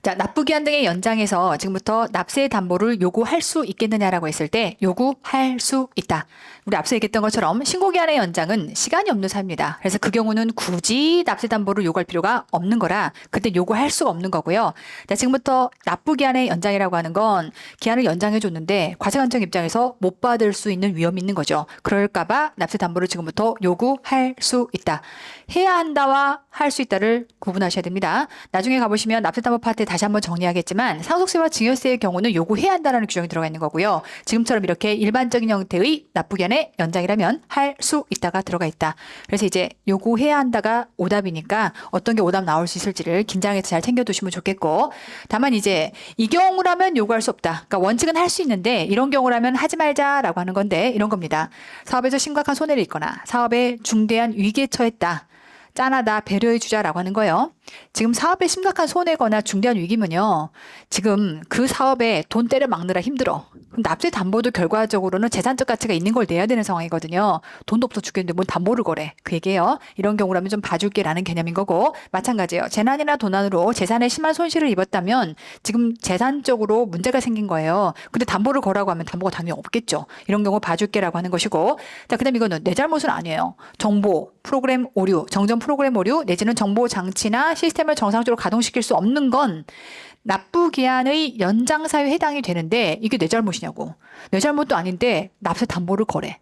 자, 납부기한 등의 연장에서 지금부터 납세 담보를 요구할 수 있겠느냐라고 했을 때 요구할 수 있다. 우리 앞서 얘기했던 것처럼 신고기한의 연장은 시간이 없는 사유입니다. 그래서 그 경우는 굳이 납세 담보를 요구할 필요가 없는 거라 그때 요구할 수가 없는 거고요. 자, 지금부터 납부기한의 연장이라고 하는 건 기한을 연장해 줬는데 과세관청 입장에서 못 받을 수 있는 위험이 있는 거죠. 그럴까봐 납세 담보를 지금부터 요구할 수 있다. 해야 한다와 할 수 있다를 구분하셔야 됩니다. 나중에 가보시면 납세 담보 파트에 다시 한번 정리하겠지만 상속세와 증여세의 경우는 요구해야 한다는 규정이 들어가 있는 거고요. 지금처럼 이렇게 일반적인 형태의 납부기한의 연장이라면 할 수 있다가 들어가 있다. 그래서 이제 요구해야 한다가 오답이니까 어떤 게 오답 나올 수 있을지를 긴장해서 잘 챙겨두시면 좋겠고, 다만 이제 이 경우라면 요구할 수 없다. 그러니까 원칙은 할 수 있는데 이런 경우라면 하지 말자라고 하는 건데 이런 겁니다. 사업에서 심각한 손해를 입거나 사업에 중대한 위기에 처했다. 짠하다, 배려해주자라고 하는 거예요. 지금 사업에 심각한 손해거나 중대한 위기면요. 지금 그 사업에 돈 때려 막느라 힘들어. 그럼 납세 담보도 결과적으로는 재산적 가치가 있는 걸 내야 되는 상황이거든요. 돈도 없어 죽겠는데 뭔 담보를 거래. 그 얘기예요. 이런 경우라면 좀 봐줄게라는 개념인 거고, 마찬가지예요. 재난이나 도난으로 재산에 심한 손실을 입었다면 지금 재산적으로 문제가 생긴 거예요. 근데 담보를 거라고 하면 담보가 당연히 없겠죠. 이런 경우 봐줄게라고 하는 것이고, 자, 그다음 이거는 내 잘못은 아니에요. 정보, 프로그램 오류, 정전 프로그램 오류 내지는 정보 장치나 시스템을 정상적으로 가동시킬 수 없는 건 납부기한의 연장 사유에 해당이 되는데 이게 내 잘못이냐고. 내 잘못도 아닌데 납세 담보를 거래.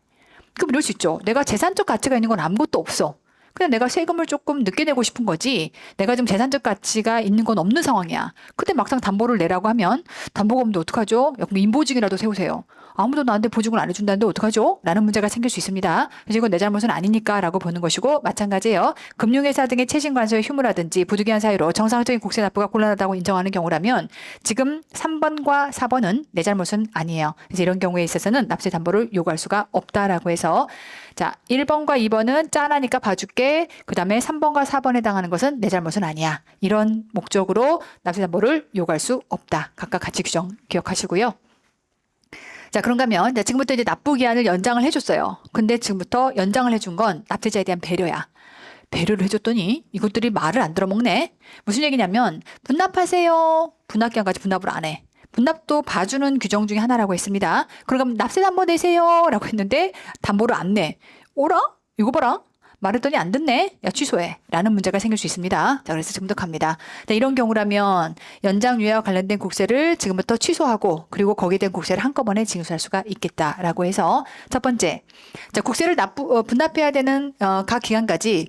그럼 이럴 수 있죠. 내가 재산적 가치가 있는 건 아무것도 없어. 그냥 내가 세금을 조금 늦게 내고 싶은 거지 내가 지금 재산적 가치가 있는 건 없는 상황이야. 근데 막상 담보를 내라고 하면 담보가 없는데 어떡하죠? 그럼 인보증이라도 세우세요. 아무도 나한테 보증을 안 해준다는데 어떡하죠? 라는 문제가 생길 수 있습니다. 그래서 이건 내 잘못은 아니니까 라고 보는 것이고, 마찬가지예요. 금융회사 등의 채신관서의 휴무라든지 부득이한 사유로 정상적인 국세 납부가 곤란하다고 인정하는 경우라면 지금 3번과 4번은 내 잘못은 아니에요. 그래서 이런 경우에 있어서는 납세 담보를 요구할 수가 없다라고 해서, 자, 1번과 2번은 짠하니까 봐줄게. 그 다음에 3번과 4번에 해당하는 것은 내 잘못은 아니야. 이런 목적으로 납세 담보를 요구할 수 없다. 각각 가치 규정 기억하시고요. 자, 그런가 하면 지금부터 이제 납부기한을 연장을 해줬어요. 근데 지금부터 연장을 해준 건 납세자에 대한 배려야. 배려를 해줬더니 이것들이 말을 안 들어먹네. 무슨 얘기냐면 분납하세요. 분납기한까지 분납을 안 해. 분납도 봐주는 규정 중에 하나라고 했습니다. 그럼 납세 담보 내세요 라고 했는데 담보를 안 내. 오라? 이거 봐라. 말했더니 안 듣네. 야, 취소해. 라는 문제가 생길 수 있습니다. 자, 그래서 지금부터 갑니다. 자, 이런 경우라면 연장 유예와 관련된 국세를 지금부터 취소하고 그리고 거기에 대한 국세를 한꺼번에 징수할 수가 있겠다라고 해서 첫 번째, 자, 국세를 분납해야 되는 각 기간까지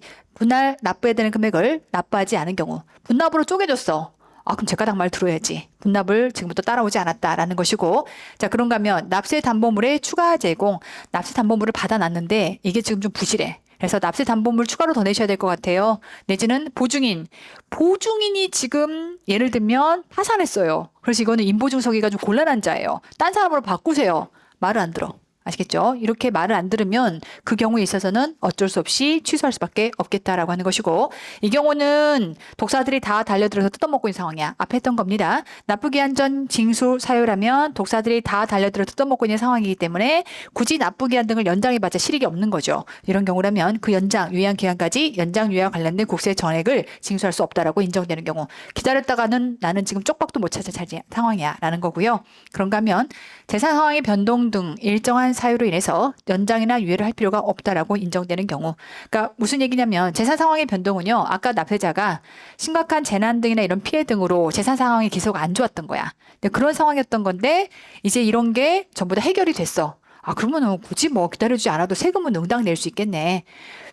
납부해야 되는 금액을 납부하지 않은 경우 분납으로 쪼개줬어. 아, 그럼 제가당 말 들어야지. 분납을 지금부터 따라오지 않았다라는 것이고, 자, 그런가 하면 납세 담보물의 추가 제공, 납세 담보물을 받아놨는데 이게 지금 좀 부실해. 그래서 납세 담보물 추가로 더 내셔야 될 것 같아요. 내지는 보증인이 지금 예를 들면 파산했어요. 그래서 이거는 인보증 서기가 좀 곤란한 자예요. 딴 사람으로 바꾸세요. 말을 안 들어. 아시겠죠? 이렇게 말을 안 들으면 그 경우에 있어서는 어쩔 수 없이 취소할 수밖에 없겠다라고 하는 것이고, 이 경우는 독사들이 다 달려들어서 뜯어먹고 있는 상황이야. 앞에 했던 겁니다. 납부기한 전 징수 사유라면 독사들이 다 달려들어 뜯어먹고 있는 상황이기 때문에 굳이 납부기한 등을 연장해봤자 실익이 없는 거죠. 이런 경우라면 그 유예한 기간까지 연장 유예와 관련된 국세 전액을 징수할 수 없다라고 인정되는 경우, 기다렸다가는 나는 지금 쪽박도 못 찾을 상황이야 라는 거고요. 그런가 하면 재산 상황의 변동 등 일정한 사유로 인해서 연장이나 유예를 할 필요가 없다라고 인정되는 경우. 그러니까 무슨 얘기냐면 재산 상황의 변동은요. 아까 납세자가 심각한 재난 등이나 이런 피해 등으로 재산 상황이 계속 안 좋았던 거야. 근데 그런 상황이었던 건데 이제 이런 게 전부 다 해결이 됐어. 아, 그러면은 굳이 뭐 기다려주지 않아도 세금은 응당 낼 수 있겠네.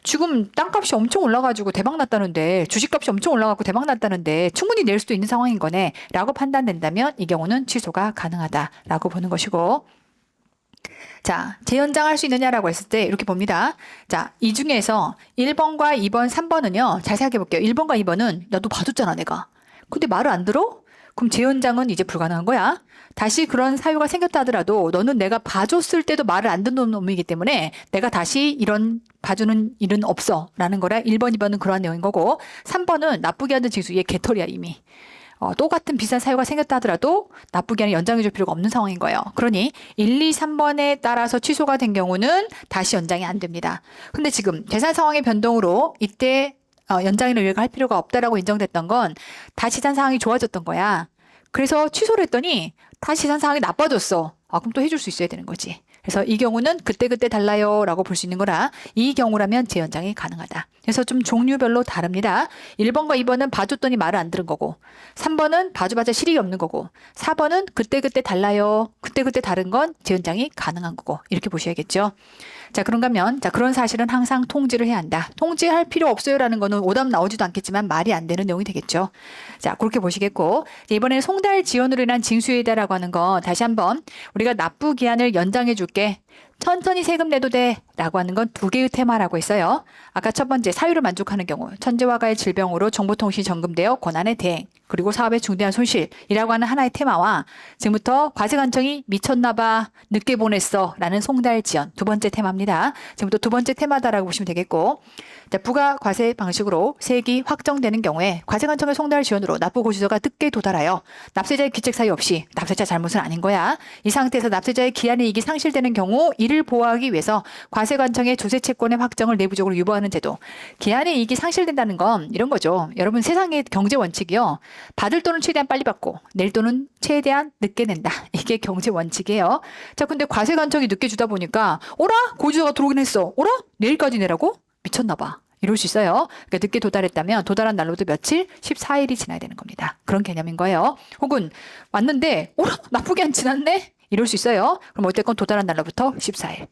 지금 땅값이 엄청 올라가지고 대박 났다는데, 주식값이 엄청 올라가고 대박 났다는데 충분히 낼 수도 있는 상황인 거네 라고 판단된다면 이 경우는 취소가 가능하다라고 보는 것이고, 자, 재연장할 수 있느냐라고 했을 때 이렇게 봅니다. 자, 이 중에서 1번과 2번, 3번은요. 잘 생각해 볼게요. 1번과 2번은 나도 봐줬잖아 내가. 근데 말을 안 들어? 그럼 재연장은 이제 불가능한 거야. 다시 그런 사유가 생겼다 하더라도 너는 내가 봐줬을 때도 말을 안 듣는 놈이기 때문에 내가 다시 이런 봐주는 일은 없어 라는 거라 1번, 2번은 그러한 내용인 거고, 3번은 나쁘게 하는 징수. 얘 개털이야 이미. 똑같은 비싼 사유가 생겼다 하더라도 납부기한을 연장해 줄 필요가 없는 상황인 거예요. 그러니 1, 2, 3번에 따라서 취소가 된 경우는 다시 연장이 안 됩니다. 근데 지금 재산 상황의 변동으로 이때 연장이나 유예가 할 필요가 없다라고 인정됐던 건 다 재산 상황이 좋아졌던 거야. 그래서 취소를 했더니 다시 시산 상황이 나빠졌어. 그럼 또 해줄 수 있어야 되는 거지. 그래서 이 경우는 그때그때 달라요 라고 볼 수 있는 거라 이 경우라면 재연장이 가능하다. 그래서 좀 종류별로 다릅니다. 1번과 2번은 봐줬더니 말을 안 들은 거고 3번은 봐줘봤자 실익이 없는 거고 4번은 그때그때 달라요. 그때그때 다른 건 재연장이 가능한 거고 이렇게 보셔야겠죠. 자, 그런가 하면 그런 사실은 항상 통지를 해야 한다. 통지할 필요 없어요라는 거는 오답 나오지도 않겠지만 말이 안 되는 내용이 되겠죠. 자, 그렇게 보시겠고 이번에는 송달 지연으로 인한 징수이다라고 하는 거 다시 한번 우리가 납부 기한을 연장해 줄게. 천천히 세금 내도 돼 라고 하는 건 두 개의 테마라고 했어요. 아까 첫 번째 사유를 만족하는 경우 천재화가의 질병으로 정보통신이 점검되어 권한의 대행 그리고 사업의 중대한 손실이라고 하는 하나의 테마와 지금부터 과세관청이 미쳤나봐 늦게 보냈어 라는 송달 지연 두 번째 테마입니다. 지금부터 두 번째 테마다라고 보시면 되겠고 자, 부가 과세 방식으로 세액이 확정되는 경우에 과세관청의 송달 지원으로 납부 고지서가 늦게 도달하여 납세자의 귀책 사유 없이 납세자 잘못은 아닌 거야. 이 상태에서 납세자의 기한의 이익이 상실되는 경우 이를 보호하기 위해서 과세관청의 조세 채권의 확정을 내부적으로 유보하는 제도. 기한의 이익이 상실된다는 건 이런 거죠. 여러분 세상의 경제 원칙이요. 받을 돈은 최대한 빨리 받고 낼 돈은 최대한 늦게 낸다. 이게 경제 원칙이에요. 자, 근데 과세관청이 늦게 주다 보니까 어라? 고지서가 들어오긴 했어. 어라? 내일까지 내라고? 미쳤나 봐. 이럴 수 있어요. 그러니까 늦게 도달했다면 도달한 날로부터 며칠? 14일이 지나야 되는 겁니다. 그런 개념인 거예요. 혹은 왔는데 어라? 납부기한 지났네? 이럴 수 있어요. 그럼 어쨌건 도달한 날로부터 14일.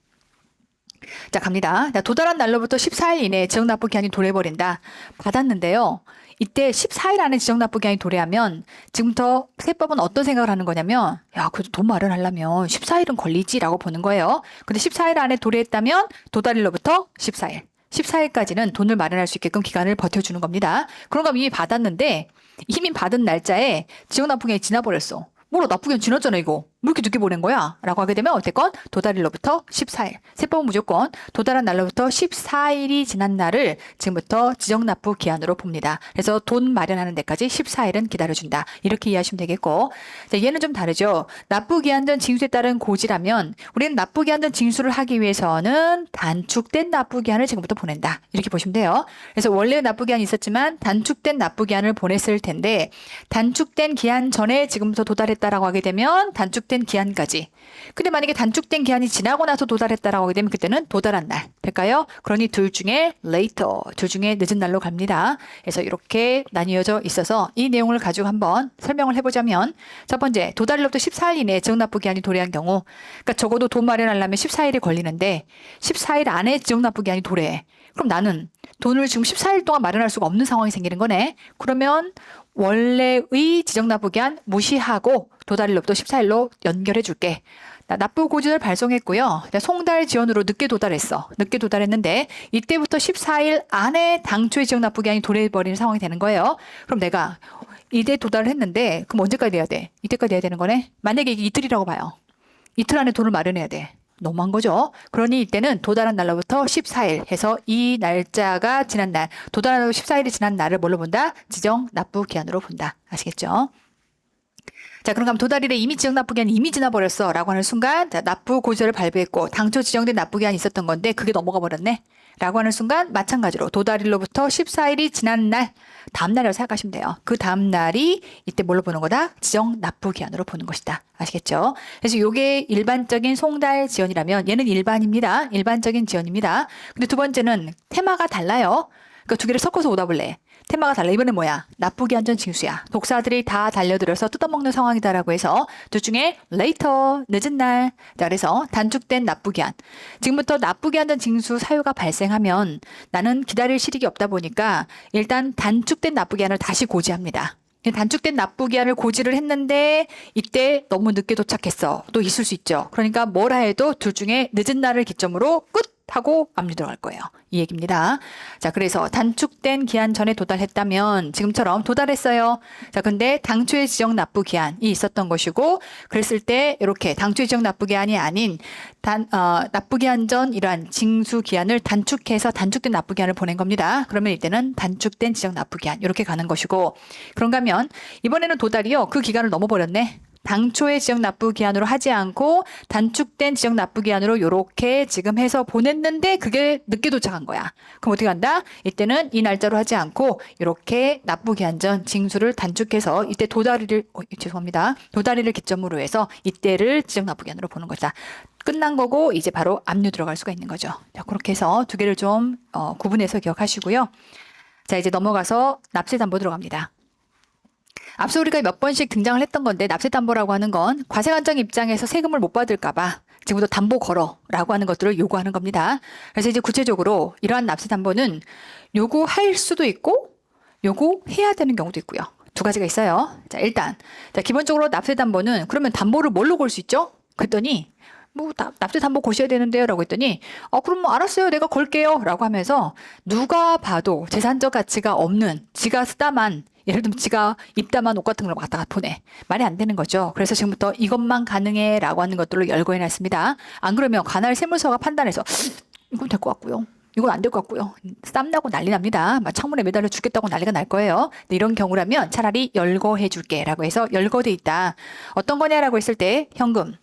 자, 갑니다. 자, 도달한 날로부터 14일 이내에 지정납부기한이 도래해버린다. 받았는데요. 이때 14일 안에 지정납부기한이 도래하면 지금부터 세법은 어떤 생각을 하는 거냐면 야, 그래도 돈 마련하려면 14일은 걸리지라고 보는 거예요. 근데 14일 안에 도래했다면 도달일로부터 14일. 14일까지는 돈을 마련할 수 있게끔 기간을 버텨주는 겁니다. 그런가 이미 받았는데 이미 받은 날짜에 지정납부기한이 지나버렸어. 뭐라 납부기한 지났잖아 이거. 왜 이렇게 늦게 보낸 거야? 라고 하게 되면 어쨌건 도달일로부터 14일. 세법은 무조건 도달한 날로부터 14일이 지난 날을 지금부터 지정납부 기한으로 봅니다. 그래서 돈 마련하는 데까지 14일은 기다려준다. 이렇게 이해하시면 되겠고 자, 얘는 좀 다르죠. 납부기한 전 징수에 따른 고지라면 우리는 납부기한 전 징수를 하기 위해서는 단축된 납부기한을 지금부터 보낸다. 이렇게 보시면 돼요. 그래서 원래 납부기한이 있었지만 단축된 납부기한을 보냈을 텐데 단축된 기한 전에 지금부터 도달했다라고 하게 되면 단축된 기한까지. 근데 만약에 단축된 기한이 지나고 나서 도달했다라고 하게 되면 그때는 도달한 날 될까요? 그러니 둘 중에 later, 둘 중에 늦은 날로 갑니다. 그래서 이렇게 나뉘어져 있어서 이 내용을 가지고 한번 설명을 해보자면 첫 번째, 도달일로부터 14일 이내에 지정납부 기한이 도래한 경우 그러니까 적어도 돈 마련하려면 14일이 걸리는데 14일 안에 지정납부 기한이 도래해. 그럼 나는 돈을 지금 14일 동안 마련할 수가 없는 상황이 생기는 거네. 그러면 원래의 지정납부기한 무시하고 도달일로부터 14일로 연결해 줄게. 납부 고지서를 발송했고요. 송달 지연으로 늦게 도달했어. 늦게 도달했는데 이때부터 14일 안에 당초의 지정납부기한이 도래해버리는 상황이 되는 거예요. 그럼 내가 이때 도달을 했는데 그럼 언제까지 내야 돼? 이때까지 내야 되는 거네. 만약에 이게 이틀이라고 봐요. 이틀 안에 돈을 마련해야 돼. 너무한 거죠. 그러니 이때는 도달한 날로부터 14일 해서 이 날짜가 지난 날, 도달한 14일이 지난 날을 뭘로 본다? 지정 납부 기한으로 본다. 아시겠죠? 자, 그럼 도달일에 이미 지정 납부기한이 이미 지나버렸어 라고 하는 순간 자, 납부 고지서를 발부했고 당초 지정된 납부기한이 있었던 건데 그게 넘어가 버렸네 라고 하는 순간 마찬가지로 도달일로부터 14일이 지난 날 다음 날이라고 생각하시면 돼요. 그 다음 날이 이때 뭘로 보는 거다? 지정 납부기한으로 보는 것이다. 아시겠죠? 그래서 이게 일반적인 송달 지연이라면 얘는 일반입니다. 일반적인 지연입니다. 근데 두 번째는 테마가 달라요. 그러니까 두 개를 섞어서 오답을 내. 테마가 달라. 이번엔 뭐야? 납부기한 전 징수야. 독사들이 다 달려들어서 뜯어먹는 상황이다라고 해서 둘 중에 later, 늦은 날. 자, 그래서 단축된 납부기한. 지금부터 납부기한 전 징수 사유가 발생하면 나는 기다릴 실익이 없다 보니까 일단 단축된 납부기한을 다시 고지합니다. 단축된 납부기한을 고지를 했는데 이때 너무 늦게 도착했어. 또 있을 수 있죠. 그러니까 뭐라 해도 둘 중에 늦은 날을 기점으로 끝! 하고 압류 들어갈 거예요. 이 얘기입니다. 자, 그래서 단축된 기한 전에 도달했다면 지금처럼 도달했어요. 자, 근데 당초의 지정 납부 기한이 있었던 것이고 그랬을 때 이렇게 당초의 지정 납부 기한이 아닌 납부 기한 전 이러한 징수 기한을 단축해서 단축된 납부 기한을 보낸 겁니다. 그러면 이때는 단축된 지정 납부 기한 이렇게 가는 것이고 그런가 하면 이번에는 도달이요. 그 기간을 넘어버렸네. 당초의 지정 납부 기한으로 하지 않고 단축된 지정 납부 기한으로 요렇게 지금 해서 보냈는데 그게 늦게 도착한 거야. 그럼 어떻게 한다? 이때는 이 날짜로 하지 않고 요렇게 납부 기한 전 징수를 단축해서 이때 죄송합니다. 도다리를 기점으로 해서 이때를 지정 납부 기한으로 보는 거다. 끝난 거고 이제 바로 압류 들어갈 수가 있는 거죠. 자, 그렇게 해서 두 개를 좀 구분해서 기억하시고요. 자, 이제 넘어가서 납세담보 들어갑니다. 앞서 우리가 몇 번씩 등장을 했던 건데 납세담보라고 하는 건 과세관청 입장에서 세금을 못 받을까봐 지금부터 담보 걸어라고 하는 것들을 요구하는 겁니다. 그래서 이제 구체적으로 이러한 납세담보는 요구할 수도 있고 요구해야 되는 경우도 있고요. 두 가지가 있어요. 자, 일단 기본적으로 납세담보는 그러면 담보를 뭘로 걸 수 있죠? 그랬더니 뭐 납세담보 거셔야 되는데요 라고 했더니 그럼 뭐 알았어요 내가 걸게요 라고 하면서 누가 봐도 재산적 가치가 없는 지가 쓰다만 예를 들면 지가 입다만 옷 같은 걸 갖다가 보내. 말이 안 되는 거죠. 그래서 지금부터 이것만 가능해 라고 하는 것들로 열거해놨습니다. 안 그러면 관할 세무서가 판단해서 이건 될 것 같고요. 이건 안 될 것 같고요. 쌈나고 난리 납니다. 막 창문에 매달려 죽겠다고 난리가 날 거예요. 근데 이런 경우라면 차라리 열거해 줄게 라고 해서 열거돼 있다. 어떤 거냐라고 했을 때 현금,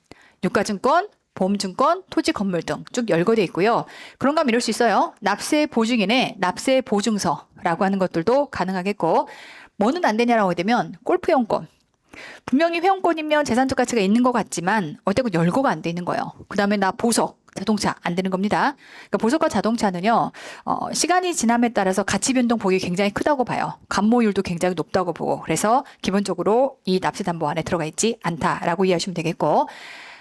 유가증권, 보험증권, 토지, 건물 등 쭉 열거돼 있고요. 그런가 하면 이럴 수 있어요. 납세 보증인의 납세 보증서라고 하는 것들도 가능하겠고 뭐는 안 되냐라고 되면 골프 회원권. 분명히 회원권이면 재산적 가치가 있는 것 같지만 어때고 열거가 안 돼 있는 거예요. 그 다음에 나 보석, 자동차 안 되는 겁니다. 그러니까 보석과 자동차는요. 시간이 지남에 따라서 가치 변동 폭이 굉장히 크다고 봐요. 감모율도 굉장히 높다고 보고 그래서 기본적으로 이 납세담보 안에 들어가 있지 않다라고 이해하시면 되겠고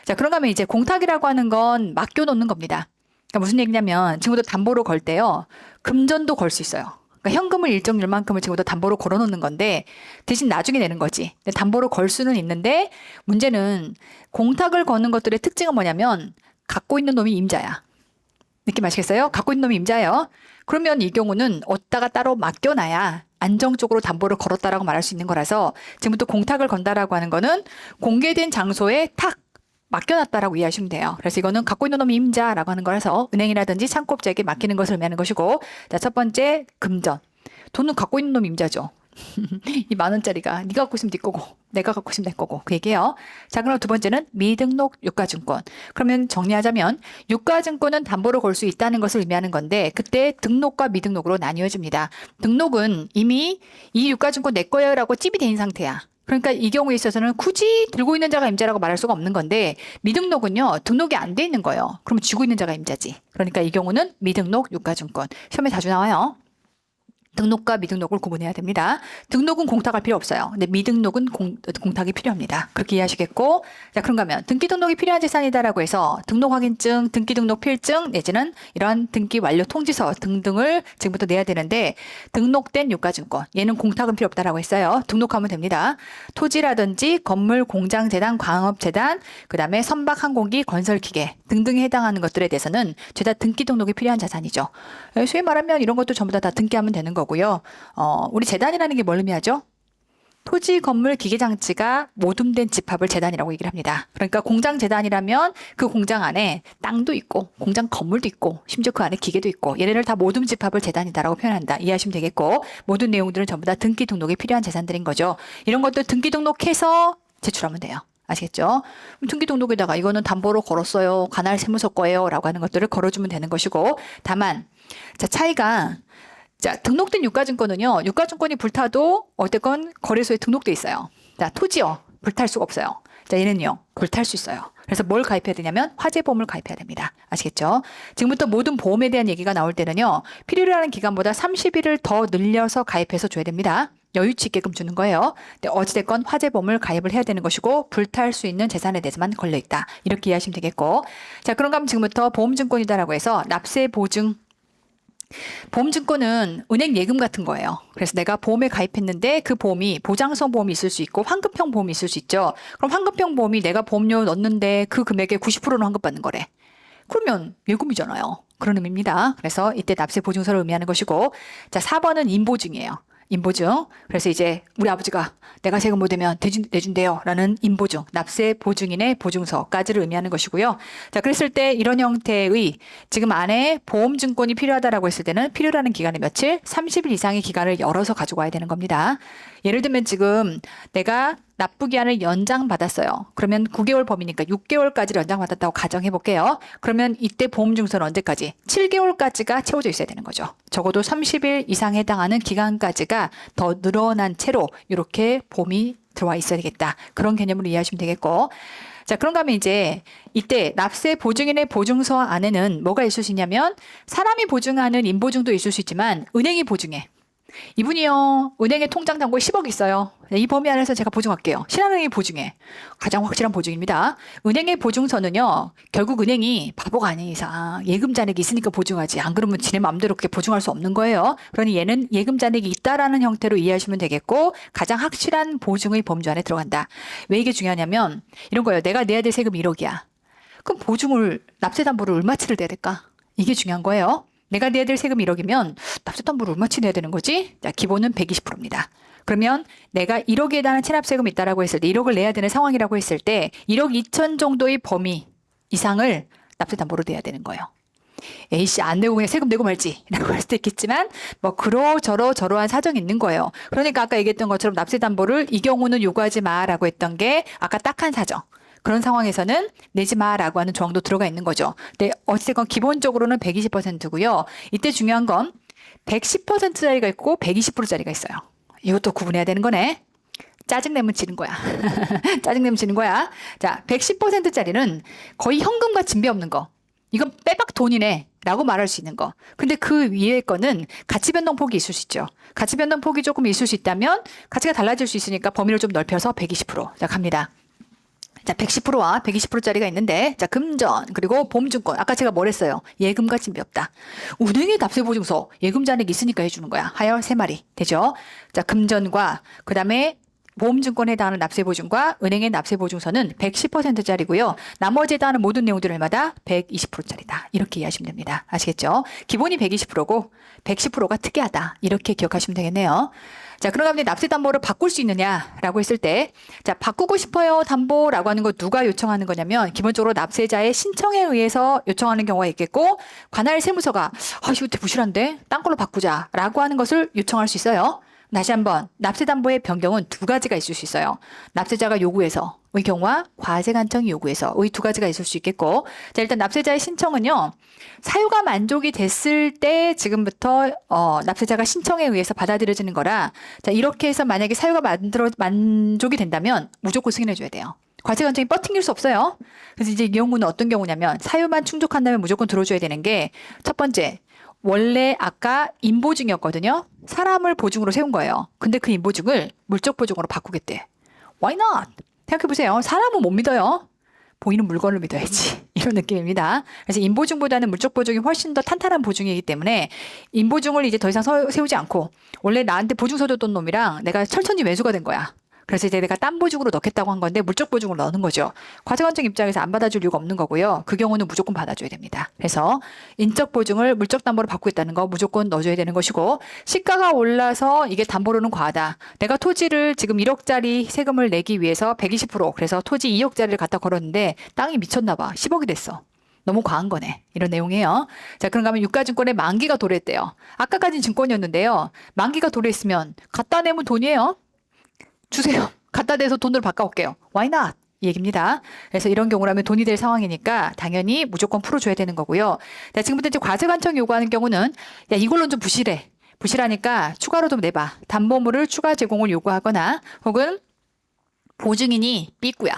자, 그런가 하면 이제 공탁이라고 하는 건 맡겨놓는 겁니다. 그러니까 무슨 얘기냐면 지금부터 담보로 걸 때요. 금전도 걸 수 있어요. 그러니까 현금을 일정률만큼을 지금부터 담보로 걸어놓는 건데 대신 나중에 내는 거지. 담보로 걸 수는 있는데 문제는 공탁을 거는 것들의 특징은 뭐냐면 갖고 있는 놈이 임자야. 느낌 아시겠어요? 갖고 있는 놈이 임자예요. 그러면 이 경우는 어디다가 따로 맡겨놔야 안정적으로 담보를 걸었다라고 말할 수 있는 거라서 지금부터 공탁을 건다라고 하는 거는 공개된 장소에 탁 맡겨놨다라고 이해하시면 돼요. 그래서 이거는 갖고 있는 놈이 임자라고 하는 거라서 은행이라든지 창고업자에게 맡기는 것을 의미하는 것이고 자, 첫 번째 금전. 돈은 갖고 있는 놈이 임자죠. 이 10,000원짜리가 네가 갖고 있으면 네 거고 내가 갖고 있으면 내 거고 그 얘기예요. 자, 그럼 두 번째는 미등록 유가증권. 그러면 정리하자면 유가증권은 담보로 걸 수 있다는 것을 의미하는 건데 그때 등록과 미등록으로 나뉘어집니다. 등록은 이미 이 유가증권 내 거예요 라고 찝이 된 상태야. 그러니까 이 경우에 있어서는 굳이 들고 있는 자가 임자라고 말할 수가 없는 건데 미등록은요. 등록이 안 돼 있는 거예요. 그러면 쥐고 있는 자가 임자지. 그러니까 이 경우는 미등록 유가증권. 시험에 자주 나와요. 등록과 미등록을 구분해야 됩니다. 등록은 공탁할 필요 없어요. 근데 미등록은 공탁이 필요합니다. 그렇게 이해하시겠고 자, 그런가 하면 등기 등록이 필요한 재산이다라고 해서 등록 확인증, 등기 등록 필증 내지는 이런 등기 완료 통지서 등등을 지금부터 내야 되는데 등록된 유가증권 얘는 공탁은 필요 없다라고 했어요. 등록하면 됩니다. 토지라든지 건물, 공장, 재단, 광업재단 그 다음에 선박, 항공기, 건설기계 등등에 해당하는 것들에 대해서는 죄다 등기 등록이 필요한 자산이죠. 소위 말하면 이런 것도 전부 다 등기하면 되는 거고요. 우리 재단이라는 게 뭘 의미하죠? 토지, 건물, 기계장치가 모둠된 집합을 재단이라고 얘기를 합니다. 그러니까 공장 재단이라면 그 공장 안에 땅도 있고 공장 건물도 있고 심지어 그 안에 기계도 있고 얘네를 다 모둠 집합을 재단이다라고 표현한다. 이해하시면 되겠고 모든 내용들은 전부 다 등기 등록이 필요한 재산들인 거죠. 이런 것들 등기 등록해서 제출하면 돼요. 아시겠죠? 등기 등록에다가 이거는 담보로 걸었어요. 관할 세무서 거예요. 라고 하는 것들을 걸어주면 되는 것이고 다만 자, 차이가 자, 등록된 유가증권은요. 유가증권이 불타도 어쨌건 거래소에 등록돼 있어요. 자, 토지요. 불탈 수가 없어요. 자, 얘는요. 불탈 수 있어요. 그래서 뭘 가입해야 되냐면 화재보험을 가입해야 됩니다. 아시겠죠? 지금부터 모든 보험에 대한 얘기가 나올 때는요. 필요로 하는 기간보다 30일을 더 늘려서 가입해서 줘야 됩니다. 여유치 있게끔 주는 거예요. 근데 어찌됐건 화재보험을 가입을 해야 되는 것이고 불탈 수 있는 재산에 대해서만 걸려있다. 이렇게 이해하시면 되겠고 자, 그런가 하면 지금부터 보험증권이다라고 해서 납세보증 보험증권은 은행 예금 같은 거예요. 그래서 내가 보험에 가입했는데 그 보험이 보장성 보험이 있을 수 있고 환급형 보험이 있을 수 있죠. 그럼 환급형 보험이 내가 보험료 넣었는데 그 금액의 90%는 환급받는 거래. 그러면 예금이잖아요. 그런 의미입니다. 그래서 이때 납세 보증서를 의미하는 것이고 자, 4번은 인보증이에요. 인보증. 그래서 이제 우리 아버지가 내가 세금 못 내면 내준대요 라는 인보증, 납세 보증인의 보증서까지를 의미하는 것이고요. 자, 그랬을 때 이런 형태의 지금 안에 보험증권이 필요하다라고 했을 때는 필요로 하는 기간이 며칠? 30일 이상의 기간을 열어서 가지고 와야 되는 겁니다. 예를 들면 지금 내가 납부기한을 연장받았어요. 그러면 9개월 범위니까 6개월까지 연장받았다고 가정해 볼게요. 그러면 이때 보험증서는 언제까지? 7개월까지가 채워져 있어야 되는 거죠. 적어도 30일 이상 해당하는 기간까지가 더 늘어난 채로 이렇게 보험이 들어와 있어야 되겠다. 그런 개념으로 이해하시면 되겠고. 자, 그런가 하면 이제 이때 납세 보증인의 보증서 안에는 뭐가 있을 수 있냐면 사람이 보증하는 인보증도 있을 수 있지만 은행이 보증해. 이분이요, 은행에 통장 잔고에 10억 있어요. 이 범위 안에서 제가 보증할게요. 신한은행이 보증해. 가장 확실한 보증입니다. 은행의 보증서는요, 결국 은행이 바보가 아닌 이상 예금 잔액이 있으니까 보증하지. 안 그러면 지네 마음대로 그렇게 보증할 수 없는 거예요. 그러니 얘는 예금 잔액이 있다라는 형태로 이해하시면 되겠고, 가장 확실한 보증의 범주 안에 들어간다. 왜 이게 중요하냐면 이런 거예요. 내가 내야 될 세금 1억이야. 그럼 보증을, 납세담보를 얼마치를 내야 될까? 이게 중요한 거예요. 내가 내야 될 세금 1억이면 납세담보를 얼마치 내야 되는 거지? 자, 기본은 120%입니다. 그러면 내가 1억에 대한 체납세금이 있다라고 했을 때 1억을 내야 되는 상황이라고 했을 때 1억 2천 정도의 범위 이상을 납세담보로 내야 되는 거예요. A씨 안 내고 그냥 세금 내고 말지 라고 할 수도 있겠지만 뭐 저러한 사정이 있는 거예요. 그러니까 아까 얘기했던 것처럼 납세담보를 이 경우는 요구하지 마라고 했던 게 아까 딱한 사정. 그런 상황에서는 내지 마라고 하는 조항도 들어가 있는 거죠. 근데 어쨌건 기본적으로는 120%고요. 이때 중요한 건 110%짜리가 있고 120%짜리가 있어요. 이것도 구분해야 되는 거네. 짜증내면 지는 거야. 짜증내면 지는 거야. 자, 110%짜리는 거의 현금과 진배 없는 거. 이건 빼박 돈이네 라고 말할 수 있는 거. 근데 그 위에 거는 가치 변동폭이 있을 수 있죠. 가치 변동폭이 조금 있을 수 있다면 가치가 달라질 수 있으니까 범위를 좀 넓혀서 120%. 자, 갑니다. 자, 110%와 120%짜리가 있는데, 자, 금전, 그리고 보험증권. 아까 제가 뭘 했어요? 예금과 진배 없다. 은행의 납세보증서, 예금 잔액이 있으니까 해주는 거야. 하여 3마리. 되죠? 자, 금전과, 그 다음에 보험증권에 해당하는 납세보증과 은행의 납세보증서는 110%짜리고요. 나머지에 해당하는 모든 내용들마다 120%짜리다. 이렇게 이해하시면 됩니다. 아시겠죠? 기본이 120%고 110%가 특이하다. 이렇게 기억하시면 되겠네요. 자, 그런가 하면 납세담보를 바꿀 수 있느냐라고 했을 때, 자, 바꾸고 싶어요 담보라고 하는 거 누가 요청하는 거냐면 기본적으로 납세자의 신청에 의해서 요청하는 경우가 있겠고, 관할 세무서가 이거 되게 부실한데 딴 걸로 바꾸자라고 하는 것을 요청할 수 있어요. 다시 한번 납세담보의 변경은 두 가지가 있을 수 있어요. 납세자가 요구해서 의 경우와 과세관청이 요구해서 의 두 가지가 있을 수 있겠고, 자, 일단 납세자의 신청은요, 사유가 만족이 됐을 때 지금부터 납세자가 신청에 의해서 받아들여지는 거라, 자, 이렇게 해서 만약에 사유가 만족이 된다면 무조건 승인해줘야 돼요. 과세관청이 뻗팅길 수 없어요. 그래서 이제 이 경우는 어떤 경우냐면 사유만 충족한다면 무조건 들어줘야 되는 게, 첫 번째, 원래 아까 인보증이었거든요. 사람을 보증으로 세운 거예요. 근데 그 인보증을 물적 보증으로 바꾸겠대. Why not? 생각해보세요. 사람은 못 믿어요. 보이는 물건을 믿어야지. 이런 느낌입니다. 그래서 인보증보다는 물적 보증이 훨씬 더 탄탄한 보증이기 때문에 인보증을 이제 더 이상 세우지 않고, 원래 나한테 보증서 줬던 놈이랑 내가 철천지 매수가 된 거야. 그래서 이제 내가 딴 보증으로 넣겠다고 한 건데 물적 보증으로 넣는 거죠. 과세관청 입장에서 안 받아줄 이유가 없는 거고요. 그 경우는 무조건 받아줘야 됩니다. 그래서 인적 보증을 물적 담보로 바꾸겠다는 거 무조건 넣어줘야 되는 것이고, 시가가 올라서 이게 담보로는 과하다. 내가 토지를 지금 1억짜리 세금을 내기 위해서 120%, 그래서 토지 2억짜리를 갖다 걸었는데 땅이 미쳤나 봐. 10억이 됐어. 너무 과한 거네. 이런 내용이에요. 자, 그런가 하면 유가증권의 만기가 도래했대요. 아까까지는 증권이었는데요. 만기가 도래했으면 갖다 내면 돈이에요. 주세요. 갖다 대서 돈으로 바꿔올게요. Why not? 이 얘기입니다. 그래서 이런 경우라면 돈이 될 상황이니까 당연히 무조건 풀어줘야 되는 거고요. 자, 지금부터 이제 과세관청이 요구하는 경우는, 야, 이걸로는 좀 부실해. 부실하니까 추가로 좀 내봐. 담보물을 추가 제공을 요구하거나, 혹은 보증인이 삐꾸야.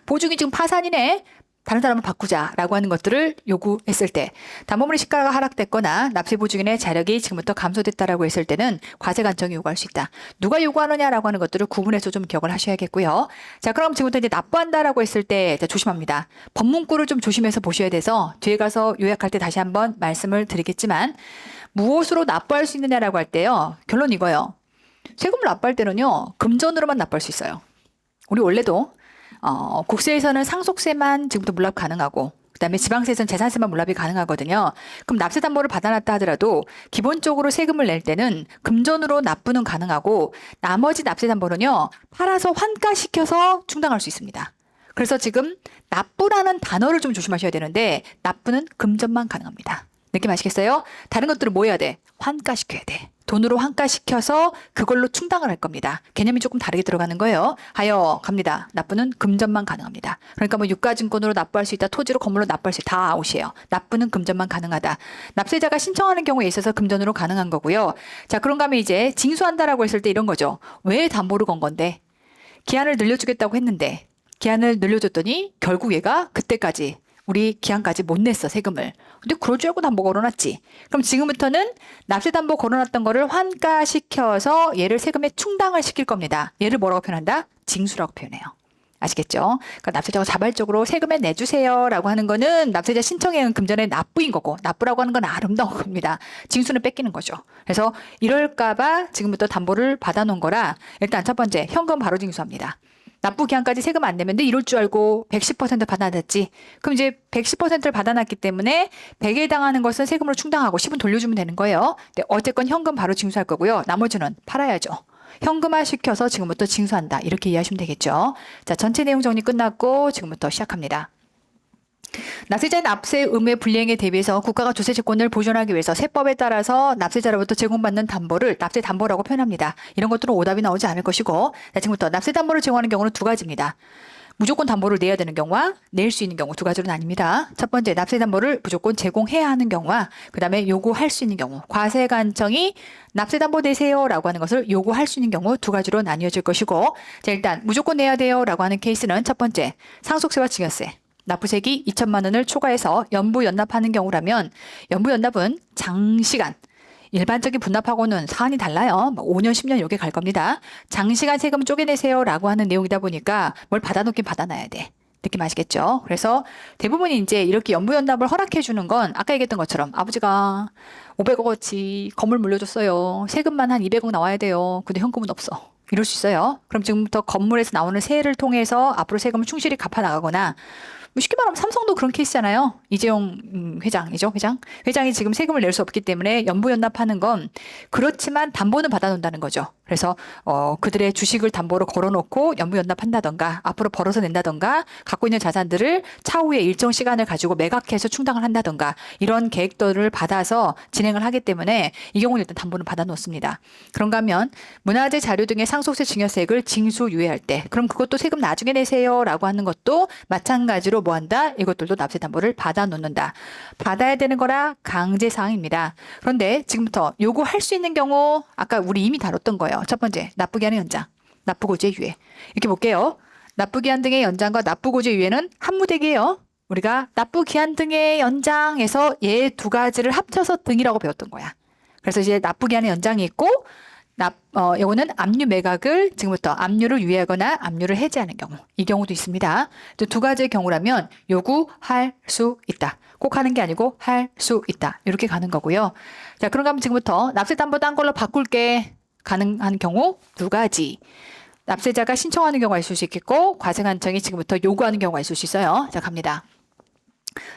보증이 지금 파산이네. 다른 사람을 바꾸자라고 하는 것들을 요구했을 때, 담보물의 시가가 하락됐거나 납세보증인의 자력이 지금부터 감소됐다라고 했을 때는 과세관청이 요구할 수 있다. 누가 요구하느냐라고 하는 것들을 구분해서 좀 기억을 하셔야겠고요. 자, 그럼 지금부터 이제 납부한다라고 했을 때 조심합니다. 법문구를 좀 조심해서 보셔야 돼서 뒤에 가서 요약할 때 다시 한번 말씀을 드리겠지만, 무엇으로 납부할 수 있느냐라고 할 때요, 결론 이거예요. 세금을 납부할 때는요, 금전으로만 납부할 수 있어요. 우리 원래도 국세에서는 상속세만 지금부터 물납 가능하고, 그다음에 지방세에서는 재산세만 물납이 가능하거든요. 그럼 납세담보를 받아놨다 하더라도 기본적으로 세금을 낼 때는 금전으로 납부는 가능하고, 나머지 납세담보는요, 팔아서 환가시켜서 충당할 수 있습니다. 그래서 지금 납부라는 단어를 좀 조심하셔야 되는데, 납부는 금전만 가능합니다. 느낌 아시겠어요? 다른 것들은 뭐 해야 돼? 환가시켜야 돼. 돈으로 환가시켜서 그걸로 충당을 할 겁니다. 개념이 조금 다르게 들어가는 거예요. 하여 갑니다. 납부는 금전만 가능합니다. 그러니까 뭐 유가증권으로 납부할 수 있다. 토지로 건물로 납부할 수 있다. 다 아웃이에요. 납부는 금전만 가능하다. 납세자가 신청하는 경우에 있어서 금전으로 가능한 거고요. 자, 그런가 하면 이제 징수한다라고 했을 때 이런 거죠. 왜 담보를 건 건데? 기한을 늘려주겠다고 했는데 기한을 늘려줬더니 결국 얘가 그때까지 우리 기한까지 못 냈어, 세금을. 근데 그럴 줄 알고 담보 걸어놨지. 그럼 지금부터는 납세담보 걸어놨던 거를 환가시켜서 얘를 세금에 충당을 시킬 겁니다. 얘를 뭐라고 표현한다? 징수라고 표현해요. 아시겠죠? 그러니까 납세자가 자발적으로 세금에 내주세요 라고 하는 거는 납세자 신청액은 금전의 납부인 거고, 납부라고 하는 건 아름다운 겁니다. 징수는 뺏기는 거죠. 그래서 이럴까봐 지금부터 담보를 받아놓은 거라 일단 첫 번째, 현금 바로 징수합니다. 납부 기한까지 세금 안 내면 돼 이럴 줄 알고 110% 받아놨지. 그럼 이제 110%를 받아놨기 때문에 100에 해당하는 것은 세금으로 충당하고 10은 돌려주면 되는 거예요. 근데 어쨌건 현금 바로 징수할 거고요. 나머지는 팔아야죠. 현금화 시켜서 지금부터 징수한다. 이렇게 이해하시면 되겠죠. 자, 전체 내용 정리 끝났고 지금부터 시작합니다. 납세자의 납세 의무의 불이행에 대비해서 국가가 조세채권을 보존하기 위해서 세법에 따라서 납세자로부터 제공받는 담보를 납세담보라고 표현합니다. 이런 것들은 오답이 나오지 않을 것이고, 자, 지금부터 납세담보를 제공하는 경우는 두 가지입니다. 무조건 담보를 내야 되는 경우와 낼 수 있는 경우 두 가지로 나뉩니다. 첫 번째, 납세담보를 무조건 제공해야 하는 경우와 그 다음에 요구할 수 있는 경우, 과세관청이 납세담보 내세요 라고 하는 것을 요구할 수 있는 경우 두 가지로 나뉘어질 것이고, 자, 일단 무조건 내야 돼요 라고 하는 케이스는 첫 번째, 상속세와 증여세, 납부세기 2천만 원을 초과해서 연부연납하는 경우라면 연부연납은 장시간, 일반적인 분납하고는 사안이 달라요. 5년, 10년 요게 갈 겁니다. 장시간 세금 쪼개내세요 라고 하는 내용이다 보니까 뭘 받아놓긴 받아놔야 돼. 느낌 아시겠죠? 그래서 대부분이 이제 이렇게 연부연납을 허락해 주는 건 아까 얘기했던 것처럼 아버지가 500억어치 건물 물려줬어요. 세금만 한 200억 나와야 돼요. 근데 현금은 없어. 이럴 수 있어요. 그럼 지금부터 건물에서 나오는 세를 통해서 앞으로 세금을 충실히 갚아 나가거나, 뭐 쉽게 말하면 삼성도 그런 케이스잖아요. 이재용 회장이죠. 회장이 지금 세금을 낼 수 없기 때문에 연부연납하는 건 그렇지만 담보는 받아놓는다는 거죠. 그래서 그들의 주식을 담보로 걸어놓고 연부연납한다던가 앞으로 벌어서 낸다던가 갖고 있는 자산들을 차후에 일정 시간을 가지고 매각해서 충당을 한다던가 이런 계획들을 받아서 진행을 하기 때문에 이 경우는 일단 담보는 받아놓습니다. 그런가 하면 문화재 자료 등의 상속세 증여세액을 징수유예할 때 그럼 그것도 세금 나중에 내세요 라고 하는 것도 마찬가지로 뭐 한다? 이것들도 납세담보를 받아놓는다. 받아야 되는 거라 강제사항입니다. 그런데 지금부터 요구할 수 있는 경우 아까 우리 이미 다뤘던 거예요. 첫 번째, 납부기한의 연장, 납부고지의 유예. 이렇게 볼게요. 납부기한 등의 연장과 납부고지의 유예는 한무대기예요. 우리가 납부기한 등의 연장에서 얘 두 가지를 합쳐서 등이라고 배웠던 거야. 그래서 이제 납부기한의 연장이 있고 요거는 압류 매각을 지금부터 압류를 유예하거나 압류를 해제하는 경우, 이 경우도 있습니다. 두 가지의 경우라면 요구할 수 있다. 꼭 하는 게 아니고 할 수 있다. 이렇게 가는 거고요. 자, 그런가 하면 지금부터 납세담보 딴 걸로 바꿀게 가능한 경우 두 가지. 납세자가 신청하는 경우가 있을 수 있겠고 과세관청이 지금부터 요구하는 경우가 있을 수 있어요. 자, 갑니다.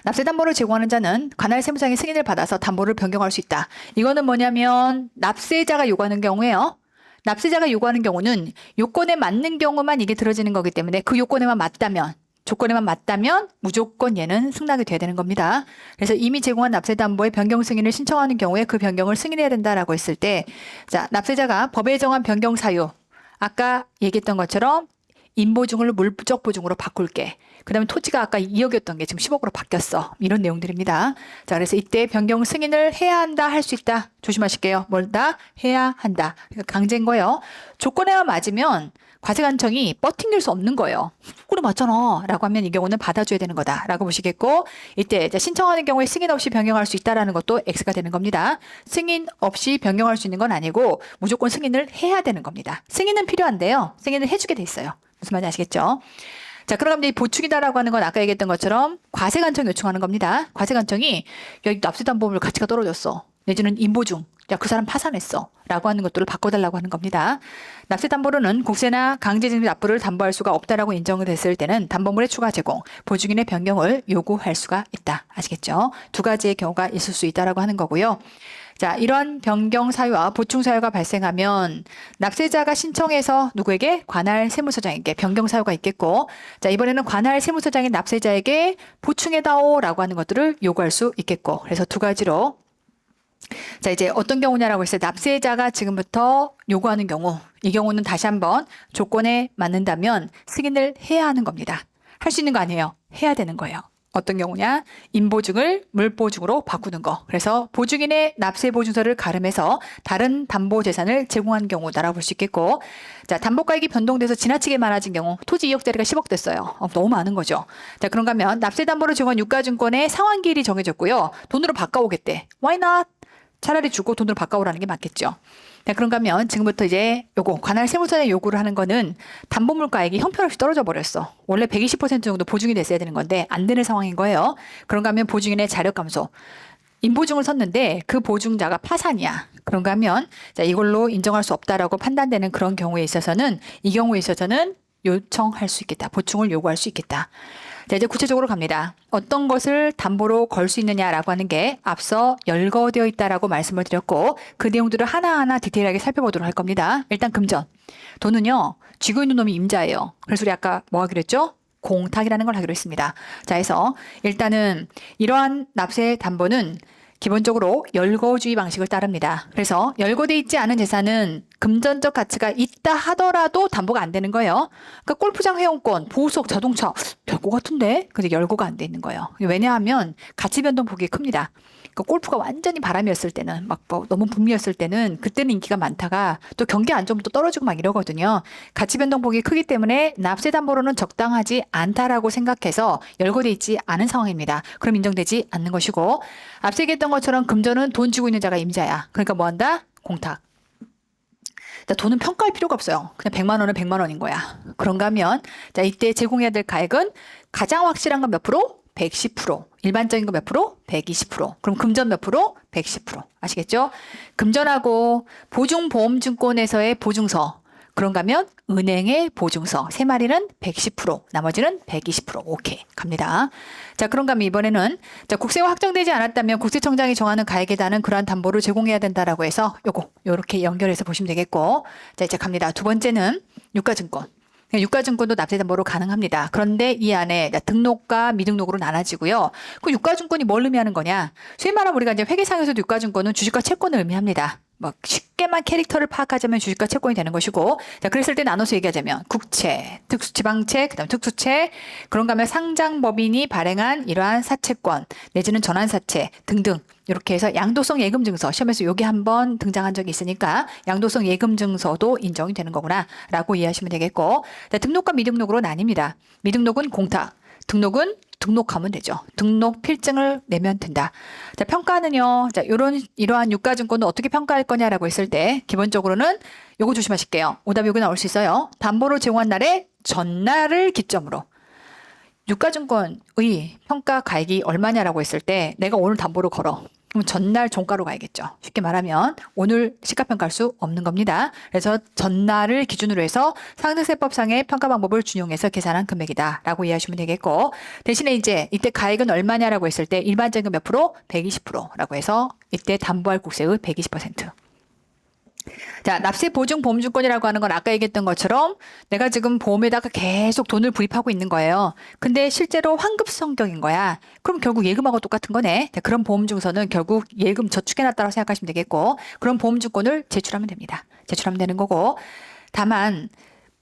납세담보를 제공하는 자는 관할 세무장의 승인을 받아서 담보를 변경할 수 있다. 이거는 뭐냐면 납세자가 요구하는 경우에요. 납세자가 요구하는 경우는 요건에 맞는 경우만 이게 들어지는 거기 때문에 그 요건에만 맞다면, 조건에만 맞다면 무조건 얘는 승낙이 돼야 되는 겁니다. 그래서 이미 제공한 납세담보의 변경 승인을 신청하는 경우에 그 변경을 승인해야 된다라고 했을 때, 자, 납세자가 법에 정한 변경 사유, 아까 얘기했던 것처럼 인보증을 물적 보증으로 바꿀게. 그 다음에 토지가 아까 2억이었던 게 지금 10억으로 바뀌었어. 이런 내용들입니다. 자, 그래서 이때 변경 승인을 해야 한다, 할 수 있다. 조심하실게요. 뭘다? 해야 한다. 그러니까 강제인 거예요. 조건에만 맞으면 과세관청이 버팅길 수 없는 거예요. 그래 맞잖아 라고 하면 이 경우는 받아줘야 되는 거다 라고 보시겠고, 이때 신청하는 경우에 승인 없이 변경할 수 있다라는 것도 X가 되는 겁니다. 승인 없이 변경할 수 있는 건 아니고 무조건 승인을 해야 되는 겁니다. 승인은 필요한데요, 승인을 해주게 돼 있어요. 무슨 말인지 아시겠죠? 자, 그럼 이제 보충이다라고 하는 건 아까 얘기했던 것처럼 과세관청이 요청하는 겁니다. 과세관청이 여기 납세담보물 가치가 떨어졌어, 내지는 인보증, 야, 그 사람 파산했어 라고 하는 것들을 바꿔달라고 하는 겁니다. 납세담보로는 국세나 강제징수 납부를 담보할 수가 없다라고 인정을 됐을 때는 담보물의 추가 제공, 보증인의 변경을 요구할 수가 있다. 아시겠죠? 두 가지의 경우가 있을 수 있다라고 하는 거고요. 자, 이런 변경 사유와 보충 사유가 발생하면 납세자가 신청해서 누구에게? 관할 세무서장에게 변경 사유가 있겠고, 자, 이번에는 관할 세무서장이 납세자에게 보충해다오라고 하는 것들을 요구할 수 있겠고, 그래서 두 가지로. 자, 이제 어떤 경우냐라고 했어요. 납세자가 지금부터 요구하는 경우, 이 경우는 다시 한번 조건에 맞는다면 승인을 해야 하는 겁니다. 할 수 있는 거 아니에요. 해야 되는 거예요. 어떤 경우냐? 인보증을 물보증으로 바꾸는 거. 그래서 보증인의 납세보증서를 가름해서 다른 담보재산을 제공한 경우다라고 볼 수 있겠고, 자, 담보가액이 변동돼서 지나치게 많아진 경우, 토지 이억짜리가 10억 됐어요. 너무 많은 거죠. 자, 그런가 하면 납세담보를 제공한 유가증권의 상환기일이 정해졌고요. 돈으로 바꿔오겠대. Why not? 차라리 주고 돈으로 바꿔오라는 게 맞겠죠. 자, 그런가 하면 지금부터 이제 요거 관할 세무서에 요구를 하는 거는 담보물가액이 형편없이 떨어져 버렸어. 원래 120% 정도 보증이 됐어야 되는 건데 안 되는 상황인 거예요. 그런가 하면 보증인의 자력 감소. 인보증을 섰는데 그 보증자가 파산이야. 그런가 하면 자, 이걸로 인정할 수 없다라고 판단되는 그런 경우에 있어서는 이 경우에 있어서는 요청할 수 있겠다. 보충을 요구할 수 있겠다. 자, 이제 구체적으로 갑니다. 어떤 것을 담보로 걸 수 있느냐라고 하는 게 앞서 열거되어 있다라고 말씀을 드렸고 그 내용들을 하나하나 디테일하게 살펴보도록 할 겁니다. 일단 금전. 돈은요. 쥐고 있는 놈이 임자예요. 그래서 우리 아까 뭐 하기로 했죠? 공탁이라는 걸 하기로 했습니다. 자, 해서 일단은 이러한 납세 담보는 기본적으로 열거주의 방식을 따릅니다. 그래서 열거돼 있지 않은 재산은 금전적 가치가 있다 하더라도 담보가 안 되는 거예요. 그러니까 골프장 회원권, 보석, 자동차 될 것 같은데 근데 열거가 안 돼 있는 거예요. 왜냐하면 가치 변동 폭이 큽니다. 그러니까 골프가 완전히 바람이었을 때는 막 너무 붐이었을 때는 그때는 인기가 많다가 또 경기 안 좋으면 또 떨어지고 막 이러거든요. 가치 변동 폭이 크기 때문에 납세 담보로는 적당하지 않다라고 생각해서 열거돼 있지 않은 상황입니다. 그럼 인정되지 않는 것이고 앞서 얘기했던 것처럼 금전은 돈 쥐고 있는 자가 임자야. 그러니까 뭐 한다? 공탁. 자, 돈은 평가할 필요가 없어요. 그냥 100만 원은 100만 원인 거야. 그런가 하면 자, 이때 제공해야 될 가액은 가장 확실한 건 몇 프로? 110%. 일반적인 거 몇 프로? 120%. 그럼 금전 몇 프로? 110%. 아시겠죠? 금전하고 보증보험증권에서의 보증서. 그런가 하면 은행의 보증서. 세 마리는 110%, 나머지는 120%. 오케이. 갑니다. 자, 그런가 하면 이번에는 자, 국세가 확정되지 않았다면 국세청장이 정하는 가액에 달하는 그러한 담보를 제공해야 된다라고 해서 요렇게 연결해서 보시면 되겠고. 자, 이제 갑니다. 두 번째는 유가증권. 유가증권도 납세담보로 가능합니다. 그런데 이 안에 등록과 미등록으로 나눠지고요. 그 유가증권이 뭘 의미하는 거냐? 소위 말하면 우리가 이제 회계상에서도 유가증권은 주식과 채권을 의미합니다. 뭐 쉽게만 캐릭터를 파악하자면 주식과 채권이 되는 것이고, 자, 그랬을 때 나눠서 얘기하자면 국채, 특수지방채, 그다음 특수채, 그런가 하면 상장법인이 발행한 이러한 사채권 내지는 전환사채 등등 이렇게 해서 양도성 예금증서 시험에서 요게 한번 등장한 적이 있으니까 양도성 예금증서도 인정이 되는 거구나 라고 이해하시면 되겠고, 자, 등록과 미등록으로 나뉩니다. 미등록은 공탁, 등록은 등록하면 되죠. 등록 필증을 내면 된다. 자, 평가는요. 자, 이러한 유가증권은 어떻게 평가할 거냐라고 했을 때 기본적으로는 요거 조심하실게요. 오답이 요게 나올 수 있어요. 담보로 제공한 날의 전날을 기점으로 유가증권의 평가 가액이 얼마냐라고 했을 때 내가 오늘 담보로 걸어. 그럼 전날 종가로 가야겠죠. 쉽게 말하면 오늘 시가평가할 수 없는 겁니다. 그래서 전날을 기준으로 해서 상등세법상의 평가 방법을 준용해서 계산한 금액이다 라고 이해하시면 되겠고, 대신에 이제 이때 가액은 얼마냐라고 했을 때 일반적인 몇 프로? 120%라고 해서 이때 담보할 국세의 120%. 자, 납세 보증 보험증권이라고 하는 건 아까 얘기했던 것처럼 내가 지금 보험에다가 계속 돈을 부입하고 있는 거예요. 근데 실제로 환급 성격인 거야. 그럼 결국 예금하고 똑같은 거네. 자, 그런 보험증서는 결국 예금 저축해놨다고 생각하시면 되겠고, 그런 보험증권을 제출하면 됩니다. 제출하면 되는 거고, 다만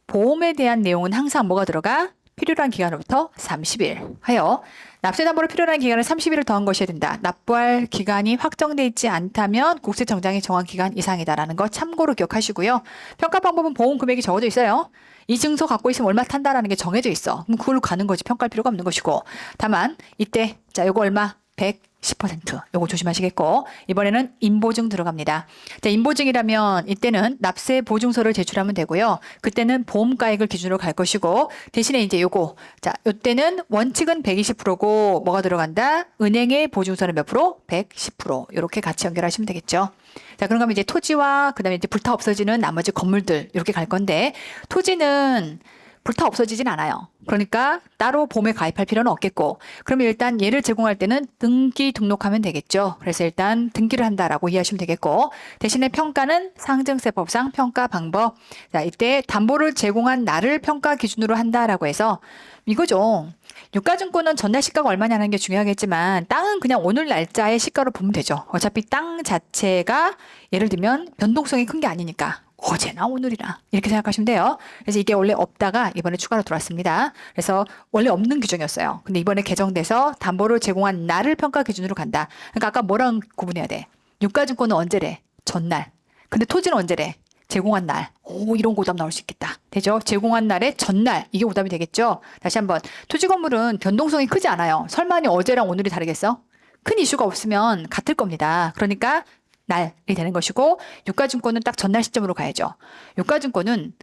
보험에 대한 내용은 항상 뭐가 들어가? 필요한 기간으로부터 30일 하여 납세담보로 필요한 기간을 30일을 더한 것이어야 된다. 납부할 기간이 확정돼 있지 않다면 국세청장이 정한 기간 이상이다라는 거 참고로 기억하시고요. 평가 방법은 보험 금액이 적어져 있어요. 이 증서 갖고 있으면 얼마 탄다라는 게 정해져 있어. 그럼 그걸로 가는 거지. 평가할 필요가 없는 것이고. 다만 이때 자, 요거 얼마? 110%. 요거 조심하시겠고, 이번에는 인보증 들어갑니다. 자, 인보증이라면 이때는 납세 보증서를 제출하면 되고요. 그때는 보험가액을 기준으로 갈 것이고, 대신에 이제 요거, 자, 요때는 원칙은 120%고 뭐가 들어간다? 은행의 보증서는 몇 프로? 110%. 요렇게 같이 연결하시면 되겠죠. 자, 그런가 하면 이제 토지와 그다음에 이제 불타 없어지는 나머지 건물들 이렇게 갈 건데, 토지는 불타 없어지진 않아요. 그러니까 따로 보험에 가입할 필요는 없겠고, 그러면 일단 얘를 제공할 때는 등기 등록하면 되겠죠. 그래서 일단 등기를 한다라고 이해하시면 되겠고, 대신에 평가는 상증세법상 평가 방법. 자, 이때 담보를 제공한 날을 평가 기준으로 한다라고 해서 이거죠. 유가증권은 전날 시가가 얼마냐는 게 중요하겠지만 땅은 그냥 오늘 날짜의 시가로 보면 되죠. 어차피 땅 자체가 예를 들면 변동성이 큰 게 아니니까 어제나 오늘이나 이렇게 생각하시면 돼요. 그래서 이게 원래 없다가 이번에 추가로 들어왔습니다. 그래서 원래 없는 규정이었어요. 근데 이번에 개정돼서 담보를 제공한 날을 평가 기준으로 간다. 그러니까 아까 뭐랑 구분해야 돼? 유가증권은 언제래? 전날. 근데 토지는 언제래? 제공한 날. 오, 이런 거 오답 나올 수 있겠다. 되죠? 제공한 날의 전날. 이게 오답이 되겠죠? 다시 한번. 토지 건물은 변동성이 크지 않아요. 설마니 어제랑 오늘이 다르겠어? 큰 이슈가 없으면 같을 겁니다. 그러니까 날이 되는 것이고, 유가증권은 딱 전날 시점으로 가야죠. 유가증권은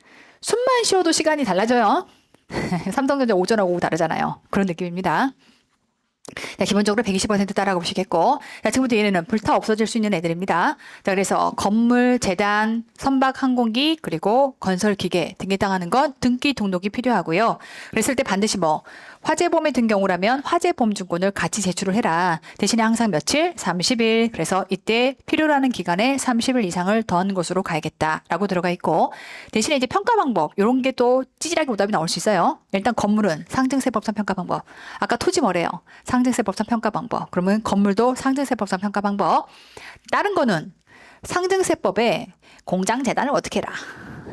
숨만 쉬어도 시간이 달라져요. 삼성전자 오전하고 오후 다르잖아요. 그런 느낌입니다. 자, 기본적으로 120% 따라가 보시겠고, 자, 지금부터 얘네는 불타 없어질 수 있는 애들입니다. 자, 그래서 건물, 재단, 선박, 항공기, 그리고 건설 기계 등기당하는 건 등기 등록이 필요하고요. 그랬을 때 반드시 뭐 화재보험에 든 경우라면 화재보험증권을 같이 제출을 해라. 대신에 항상 며칠? 30일. 그래서 이때 필요로 하는 기간에 30일 이상을 더한 것으로 가야겠다라고 들어가 있고, 대신에 이제 평가 방법 이런 게 또 찌질하게 오답이 나올 수 있어요. 일단 건물은 상증세법상 평가 방법. 아까 토지 뭐래요? 상증세법상 평가 방법. 그러면 건물도 상증세법상 평가 방법. 다른 거는 상증세법에 공장 재단을 어떻게 해라.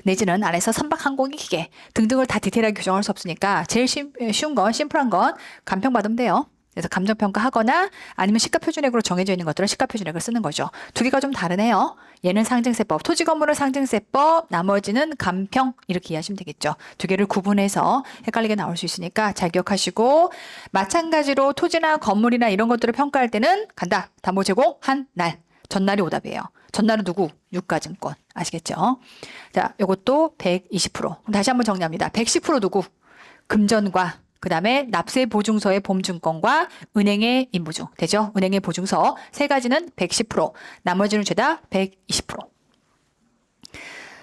내지는 안에서 선박 항공기 기계 등등을 다 디테일하게 규정할 수 없으니까 제일 쉬운 건 심플한 건 감평받으면 돼요. 그래서 감정평가하거나 아니면 시가표준액으로 정해져 있는 것들은 시가표준액을 쓰는 거죠. 두 개가 좀 다르네요. 얘는 상증세법, 토지 건물은 상증세법, 나머지는 감평 이렇게 이해하시면 되겠죠. 두 개를 구분해서 헷갈리게 나올 수 있으니까 잘 기억하시고, 마찬가지로 토지나 건물이나 이런 것들을 평가할 때는 간다. 담보 제공한 날. 전날이 오답이에요. 전날은 누구? 유가증권. 아시겠죠? 자, 요것도 120%. 다시 한번 정리합니다. 110% 누구? 금전과 그 다음에 납세 보증서의 보증권과 은행의 인부증. 되죠? 은행의 보증서. 세 가지는 110%. 나머지는 죄다 120%.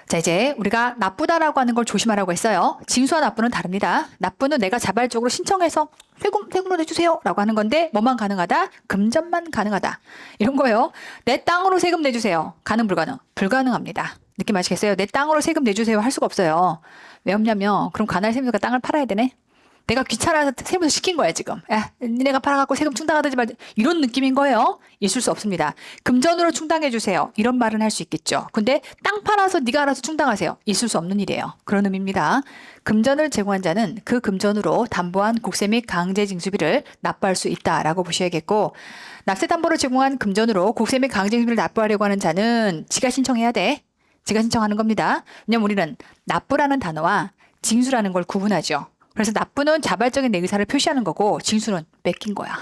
자, 이제 우리가 납부다라고 하는 걸 조심하라고 했어요. 징수와 납부는 다릅니다. 납부는 내가 자발적으로 신청해서 세금으로 내주세요 라고 하는 건데, 뭐만 가능하다? 금전만 가능하다. 이런 거예요. 내 땅으로 세금 내주세요. 가능, 불가능? 불가능합니다. 느낌 아시겠어요? 내 땅으로 세금 내주세요 할 수가 없어요. 왜 없냐면, 그럼 관할 세무서가 땅을 팔아야 되네? 내가 귀찮아서 세무서 시킨 거야, 지금. 야, 니네가 팔아갖고 세금 충당하든지 말든지. 이런 느낌인 거예요. 있을 수 없습니다. 금전으로 충당해주세요. 이런 말은 할 수 있겠죠. 근데 땅 팔아서 네가 알아서 충당하세요. 있을 수 없는 일이에요. 그런 의미입니다. 금전을 제공한 자는 그 금전으로 담보한 국세 및 강제징수비를 납부할 수 있다라고 보셔야겠고, 납세담보를 제공한 금전으로 국세 및 강제징수비를 납부하려고 하는 자는 지가 신청해야 돼. 지가 신청하는 겁니다. 왜냐면 우리는 납부라는 단어와 징수라는 걸 구분하죠. 그래서 납부는 자발적인 내 의사를 표시하는 거고, 징수는 뺏긴 거야.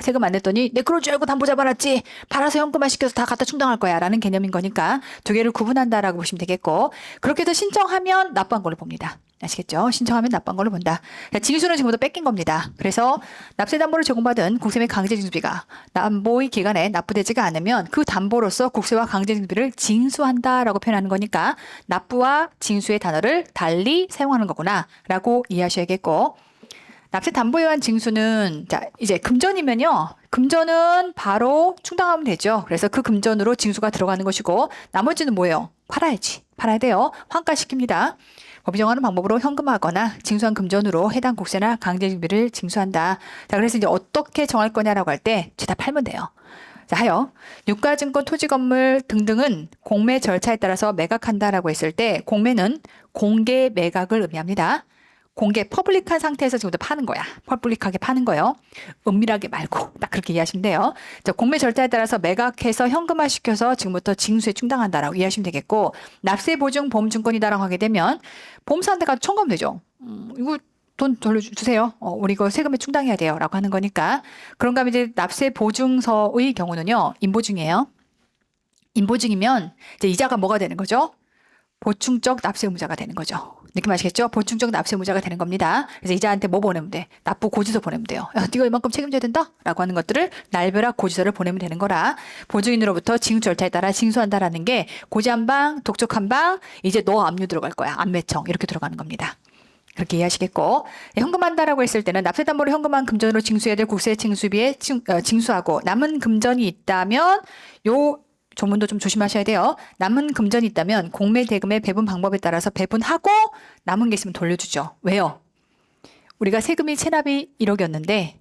세금 안 냈더니 내 그럴 줄 알고 담보 잡아놨지. 팔아서 현금화 시켜서 다 갖다 충당할 거야 라는 개념인 거니까 두 개를 구분한다라고 보시면 되겠고, 그렇게 해서 신청하면 납부한 걸로 봅니다. 아시겠죠? 신청하면 납부한 걸로 본다. 징수는 지금부터 뺏긴 겁니다. 그래서 납세담보를 제공받은 국세 및 강제징수비가 담보의 기간에 납부되지가 않으면 그 담보로서 국세와 강제징수비를 징수한다라고 표현하는 거니까 납부와 징수의 단어를 달리 사용하는 거구나 라고 이해하셔야겠고, 납세담보에 의한 징수는, 자, 이제 금전이면요. 금전은 바로 충당하면 되죠. 그래서 그 금전으로 징수가 들어가는 것이고, 나머지는 뭐예요? 팔아야지. 팔아야 돼요. 환가시킵니다. 법이 정하는 방법으로 현금화하거나 징수한 금전으로 해당 국세나 강제징비를 징수한다. 자, 그래서 이제 어떻게 정할 거냐라고 할 때 죄다 팔면 돼요. 자, 하여 유가증권, 토지건물 등등은 공매 절차에 따라서 매각한다라고 했을 때, 공매는 공개 매각을 의미합니다. 공개, 퍼블릭한 상태에서 지금부터 파는 거야. 퍼블릭하게 파는 거예요. 은밀하게 말고 딱 그렇게 이해하시면 돼요. 자, 공매 절차에 따라서 매각해서 현금화시켜서 지금부터 징수에 충당한다라고 이해하시면 되겠고, 납세 보증 보험증권이다라고 하게 되면 보험사한테 가서 청구하면 되죠. 이거 돈 돌려주세요. 우리 이거 세금에 충당해야 돼요 라고 하는 거니까. 그런가 하면 이제 납세 보증서의 경우는요, 인보증이에요. 인보증이면 이제 이자가 뭐가 되는 거죠? 보충적 납세 의무자가 되는 거죠. 느낌 아시겠죠? 보충적 납세 의무자가 되는 겁니다. 그래서 이자한테 뭐 보내면 돼? 납부 고지서 보내면 돼요. 야, 네가 이만큼 책임져야 된다? 라고 하는 것들을 날벼락 고지서를 보내면 되는 거라, 보증인으로부터 징수 절차에 따라 징수한다라는 게 고지 한 방, 독촉 한 방, 이제 너 압류 들어갈 거야. 안매청 이렇게 들어가는 겁니다. 그렇게 이해하시겠고, 현금한다라고 했을 때는 납세담보를 현금한 금전으로 징수해야 될 국세 징수비에 징수하고 남은 금전이 있다면 요 조문도 좀 조심하셔야 돼요. 남은 금전이 있다면 공매 대금의 배분 방법에 따라서 배분하고 남은 게 있으면 돌려주죠. 왜요? 우리가 세금이 체납이 1억이었는데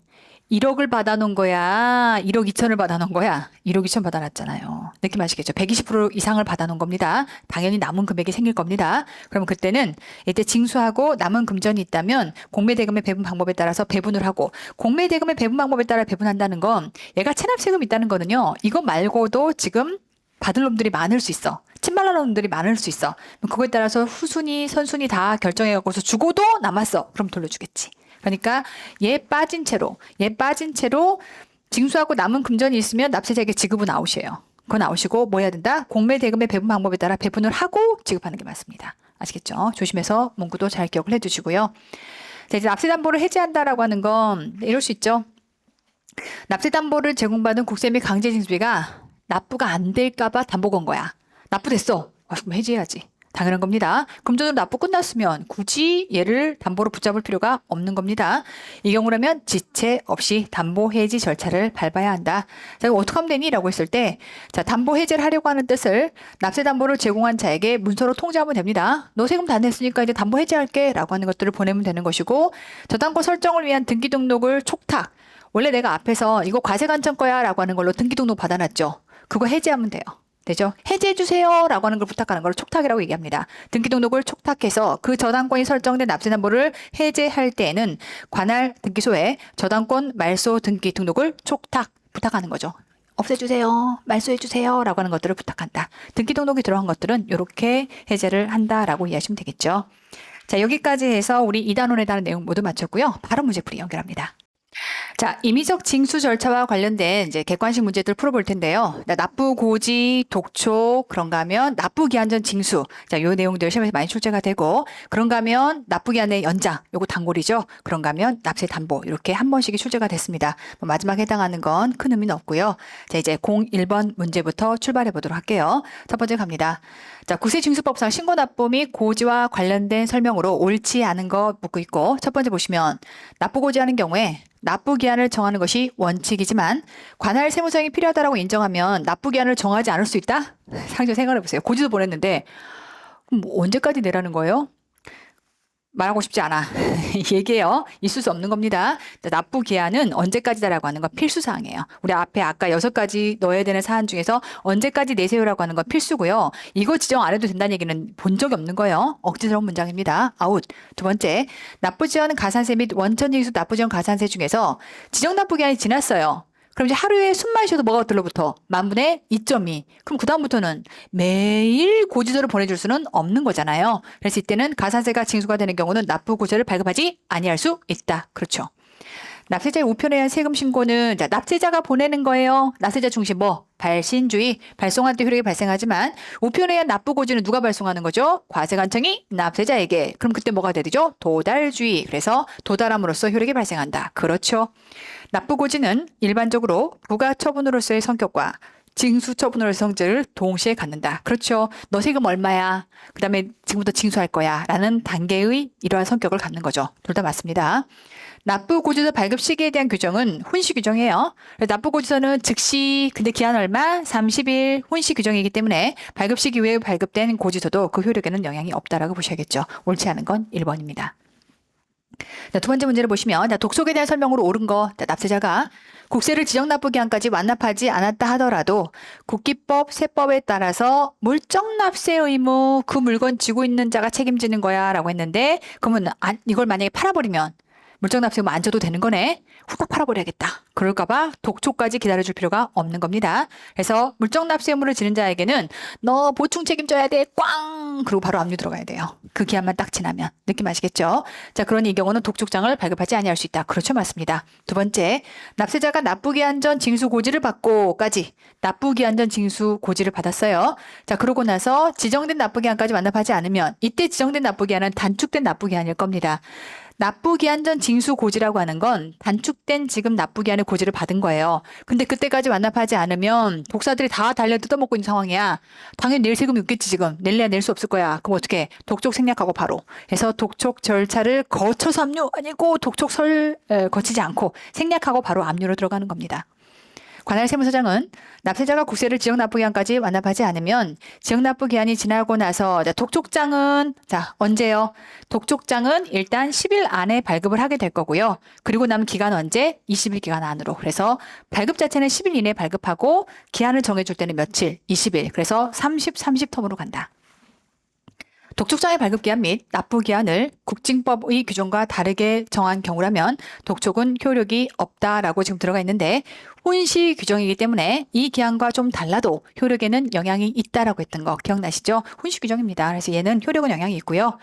1억을 받아놓은 거야? 1억 2천을 받아놓은 거야? 1억 2천 받아놨잖아요. 느낌 아시겠죠? 120% 이상을 받아놓은 겁니다. 당연히 남은 금액이 생길 겁니다. 그러면 그때는 이때 징수하고 남은 금전이 있다면 공매대금의 배분 방법에 따라서 배분을 하고, 공매대금의 배분 방법에 따라 배분한다는 건 얘가 체납세금이 있다는 거는요. 이거 말고도 지금 받을 놈들이 많을 수 있어. 침발라는 놈들이 많을 수 있어. 그거에 따라서 후순위, 선순위 다 결정해갖고서 주고도 남았어. 그럼 돌려주겠지. 그러니까 얘 빠진 채로 징수하고 남은 금전이 있으면 납세자에게 지급은 아웃이에요. 그건 아웃이고 뭐 해야 된다? 공매대금의 배분 방법에 따라 배분을 하고 지급하는 게 맞습니다. 아시겠죠? 조심해서 문구도 잘 기억을 해두시고요. 자, 이제 납세담보를 해지한다라고 하는 건 이럴 수 있죠. 납세담보를 제공받은 국세 및 강제징수비가 납부가 안 될까봐 담보 건 거야. 납부됐어. 그럼 해지해야지. 당연한 겁니다. 금전으로 납부 끝났으면 굳이 얘를 담보로 붙잡을 필요가 없는 겁니다. 이 경우라면 지체 없이 담보 해지 절차를 밟아야 한다. 자, 이거 어떻게 하면 되니? 라고 했을 때, 자, 담보 해지를 하려고 하는 뜻을 납세 담보를 제공한 자에게 문서로 통지하면 됩니다. 너 세금 다 냈으니까 이제 담보 해지할게. 라고 하는 것들을 보내면 되는 것이고, 저당권 설정을 위한 등기 등록을 촉탁. 원래 내가 앞에서 이거 과세관청 거야. 라고 하는 걸로 등기 등록 받아놨죠. 그거 해지하면 돼요. 되죠? 해지해주세요 라고 하는 걸 부탁하는 걸 촉탁이라고 얘기합니다. 등기 등록을 촉탁해서 그 저당권이 설정된 납세담보를 해제할 때에는 관할 등기소에 저당권 말소 등기 등록을 촉탁 부탁하는 거죠. 없애주세요, 말소해주세요 라고 하는 것들을 부탁한다. 등기 등록이 들어간 것들은 이렇게 해제를 한다라고 이해하시면 되겠죠. 자, 여기까지 해서 우리 2단원에 대한 내용 모두 마쳤고요. 바로 문제풀이 연결합니다. 자, 임의적 징수 절차와 관련된 이제 객관식 문제들 풀어볼 텐데요. 납부 고지, 독촉, 그런가 하면 납부 기한 전 징수. 자, 요 내용들 시험에서 많이 출제가 되고, 그런가 하면 납부 기한의 연장, 요거 단골이죠. 그런가 하면 납세 담보, 이렇게 한 번씩이 출제가 됐습니다. 마지막에 해당하는 건 큰 의미는 없고요. 자, 이제 01번 문제부터 출발해 보도록 할게요. 첫 번째 갑니다. 자, 국세징수법상 신고납부 및 고지와 관련된 설명으로 옳지 않은 거 묻고 있고, 첫 번째 보시면 납부 고지하는 경우에 납부 기한을 정하는 것이 원칙이지만 관할 세무사항이 필요하다고 인정하면 납부 기한을 정하지 않을 수 있다? 상식 생각해 보세요. 고지도 보냈는데 뭐 언제까지 내라는 거예요? 말하고 싶지 않아. 얘기해요. 있을 수 없는 겁니다. 납부 기한은 언제까지다라고 하는 건 필수사항이에요. 우리 앞에 아까 6가지 넣어야 되는 사안 중에서 언제까지 내세요라고 하는 건 필수고요. 이거 지정 안 해도 된다는 얘기는 본 적이 없는 거예요. 억지스러운 문장입니다. 아웃. 두 번째, 납부 지원 가산세 및 원천징수 납부 지원 가산세 중에서 지정 납부 기한이 지났어요. 그럼 이제 하루에 숨만 쉬어도 뭐가 들러붙어? 만분의 2.2. 그럼 그다음부터는 매일 고지서를 보내줄 수는 없는 거잖아요. 그래서 이때는 가산세가 징수가 되는 경우는 납부 고지를 발급하지 아니할 수 있다. 그렇죠. 납세자의 우편에 의한 세금 신고는 자, 납세자가 보내는 거예요. 납세자 중심 뭐? 발신주의, 발송할 때 효력이 발생하지만 우편에 의한 납부 고지는 누가 발송하는 거죠? 과세관청이 납세자에게. 그럼 그때 뭐가 되죠? 도달주의. 그래서 도달함으로써 효력이 발생한다. 그렇죠. 납부 고지는 일반적으로 부가처분으로서의 성격과 징수처분으로서의 성질을 동시에 갖는다. 그렇죠. 너 세금 얼마야? 그 다음에 지금부터 징수할 거야. 라는 단계의 이러한 성격을 갖는 거죠. 둘 다 맞습니다. 납부고지서 발급 시기에 대한 규정은 훈시 규정이에요. 납부고지서는 즉시 근데 기한 얼마? 30일 훈시 규정이기 때문에 발급 시기 외에 발급된 고지서도 그 효력에는 영향이 없다라고 보셔야겠죠. 옳지 않은 건 1번입니다. 자, 두 번째 문제를 보시면 독촉에 대한 설명으로 옳은 거 납세자가 국세를 지정 납부 기한까지 완납하지 않았다 하더라도 국기법, 세법에 따라서 물적 납세 의무 그 물건 지고 있는 자가 책임지는 거야 라고 했는데 그러면 이걸 만약에 팔아버리면 물적 납세 의무 안 져도 되는 거네. 후딱 팔아버려야겠다. 그럴까봐 독촉까지 기다려줄 필요가 없는 겁니다. 그래서 물적 납세 의무를 지는 자에게는 너 보충 책임져야 돼. 꽝! 그리고 바로 압류 들어가야 돼요. 그 기한만 딱 지나면. 느낌 아시겠죠? 자, 그러니 이 경우는 독촉장을 발급하지 아니할 수 있다. 그렇죠. 맞습니다. 두 번째, 납세자가 납부기한 전 징수 고지를 받고까지 납부기한 전 징수 고지를 받았어요. 자, 그러고 나서 지정된 납부기한까지 완납하지 않으면 이때 지정된 납부기한은 단축된 납부기한일 겁니다. 납부기한 전 징수고지라고 하는 건 단축된 지급 납부기한의 고지를 받은 거예요. 근데 그때까지 완납하지 않으면 독사들이 다 달려 뜯어먹고 있는 상황이야. 당연히 낼 세금이 없겠지 지금. 낼래야 낼 수 없을 거야. 그럼 어떻게? 독촉 생략하고 바로. 해서 독촉 절차를 거쳐서 압류 아니고 거치지 않고 생략하고 바로 압류로 들어가는 겁니다. 관할 세무서장은 납세자가 국세를 지역납부기한까지 완납하지 않으면 지역납부기한이 지나고 나서 독촉장은 언제요? 독촉장은 일단 10일 안에 발급을 하게 될 거고요. 그리고 남은 기간 언제? 20일 기간 안으로. 그래서 발급 자체는 10일 이내에 발급하고 기한을 정해줄 때는 며칠? 20일. 그래서 30, 30텀으로 간다. 독촉장의 발급기한 및 납부기한을 국징법의 규정과 다르게 정한 경우라면 독촉은 효력이 없다라고 지금 들어가 있는데 혼시 규정이기 때문에 이 기한과 좀 달라도 효력에는 영향이 있다라고 했던 거 기억나시죠? 혼시 규정입니다. 그래서 얘는 효력은 영향이 있고요.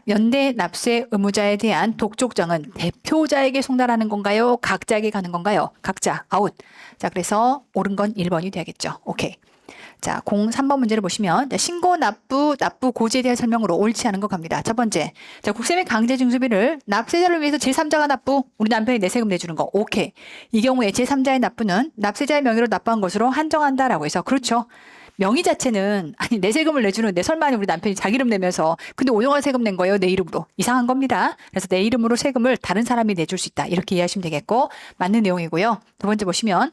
연대 납세 의무자에 대한 독촉장은 대표자에게 송달하는 건가요? 각자에게 가는 건가요? 각자, 아웃. 그래서 옳은 건 1번이 돼야겠죠. 오케이. 03번 문제를 보시면 신고 납부 고지에 대한 설명으로 옳지 않은 거 갑니다. 첫 번째, 국세 및 강제 징수비를 납세자를 위해서 제3자가 납부, 우리 남편이 내 세금 내주는 거. 오케이. 이 경우에 제3자의 납부는 납세자의 명의로 납부한 것으로 한정한다라고 해서 그렇죠. 명의 자체는 아니 내 세금을 내주는데 설마 우리 남편이 자기 이름 내면서 근데 오용한 세금 낸 거예요. 내 이름으로. 이상한 겁니다. 그래서 내 이름으로 세금을 다른 사람이 내줄 수 있다. 이렇게 이해하시면 되겠고 맞는 내용이고요. 두 번째 보시면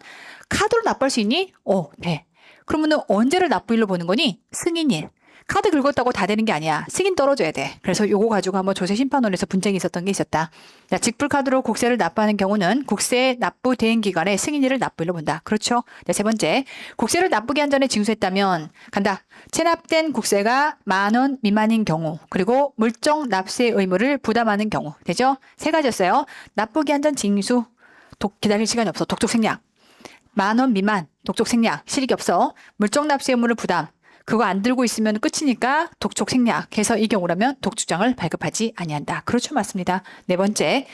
카드로 납부할 수 있니? 네. 그러면은 언제를 납부일로 보는 거니? 승인일. 카드 긁었다고 다 되는 게 아니야. 승인 떨어져야 돼. 그래서 요거 가지고 한번 조세심판원에서 분쟁이 있었던 게 있었다. 직불카드로 국세를 납부하는 경우는 국세 납부 대행 기간에 승인일을 납부일로 본다. 그렇죠? 세 번째, 국세를 납부기 한 전에 징수했다면 간다. 체납된 국세가 10,000원 미만인 경우 그리고 물적 납세 의무를 부담하는 경우 되죠? 세 가지였어요. 납부기 한 전 징수 기다릴 시간이 없어. 독촉 생략. 10,000원 미만 독촉 생략, 실익이 없어. 물적 납세 의무를 부담. 그거 안 들고 있으면 끝이니까 독촉 생략해서 이 경우라면 독촉장을 발급하지 아니한다. 그렇죠, 맞습니다. 네 번째,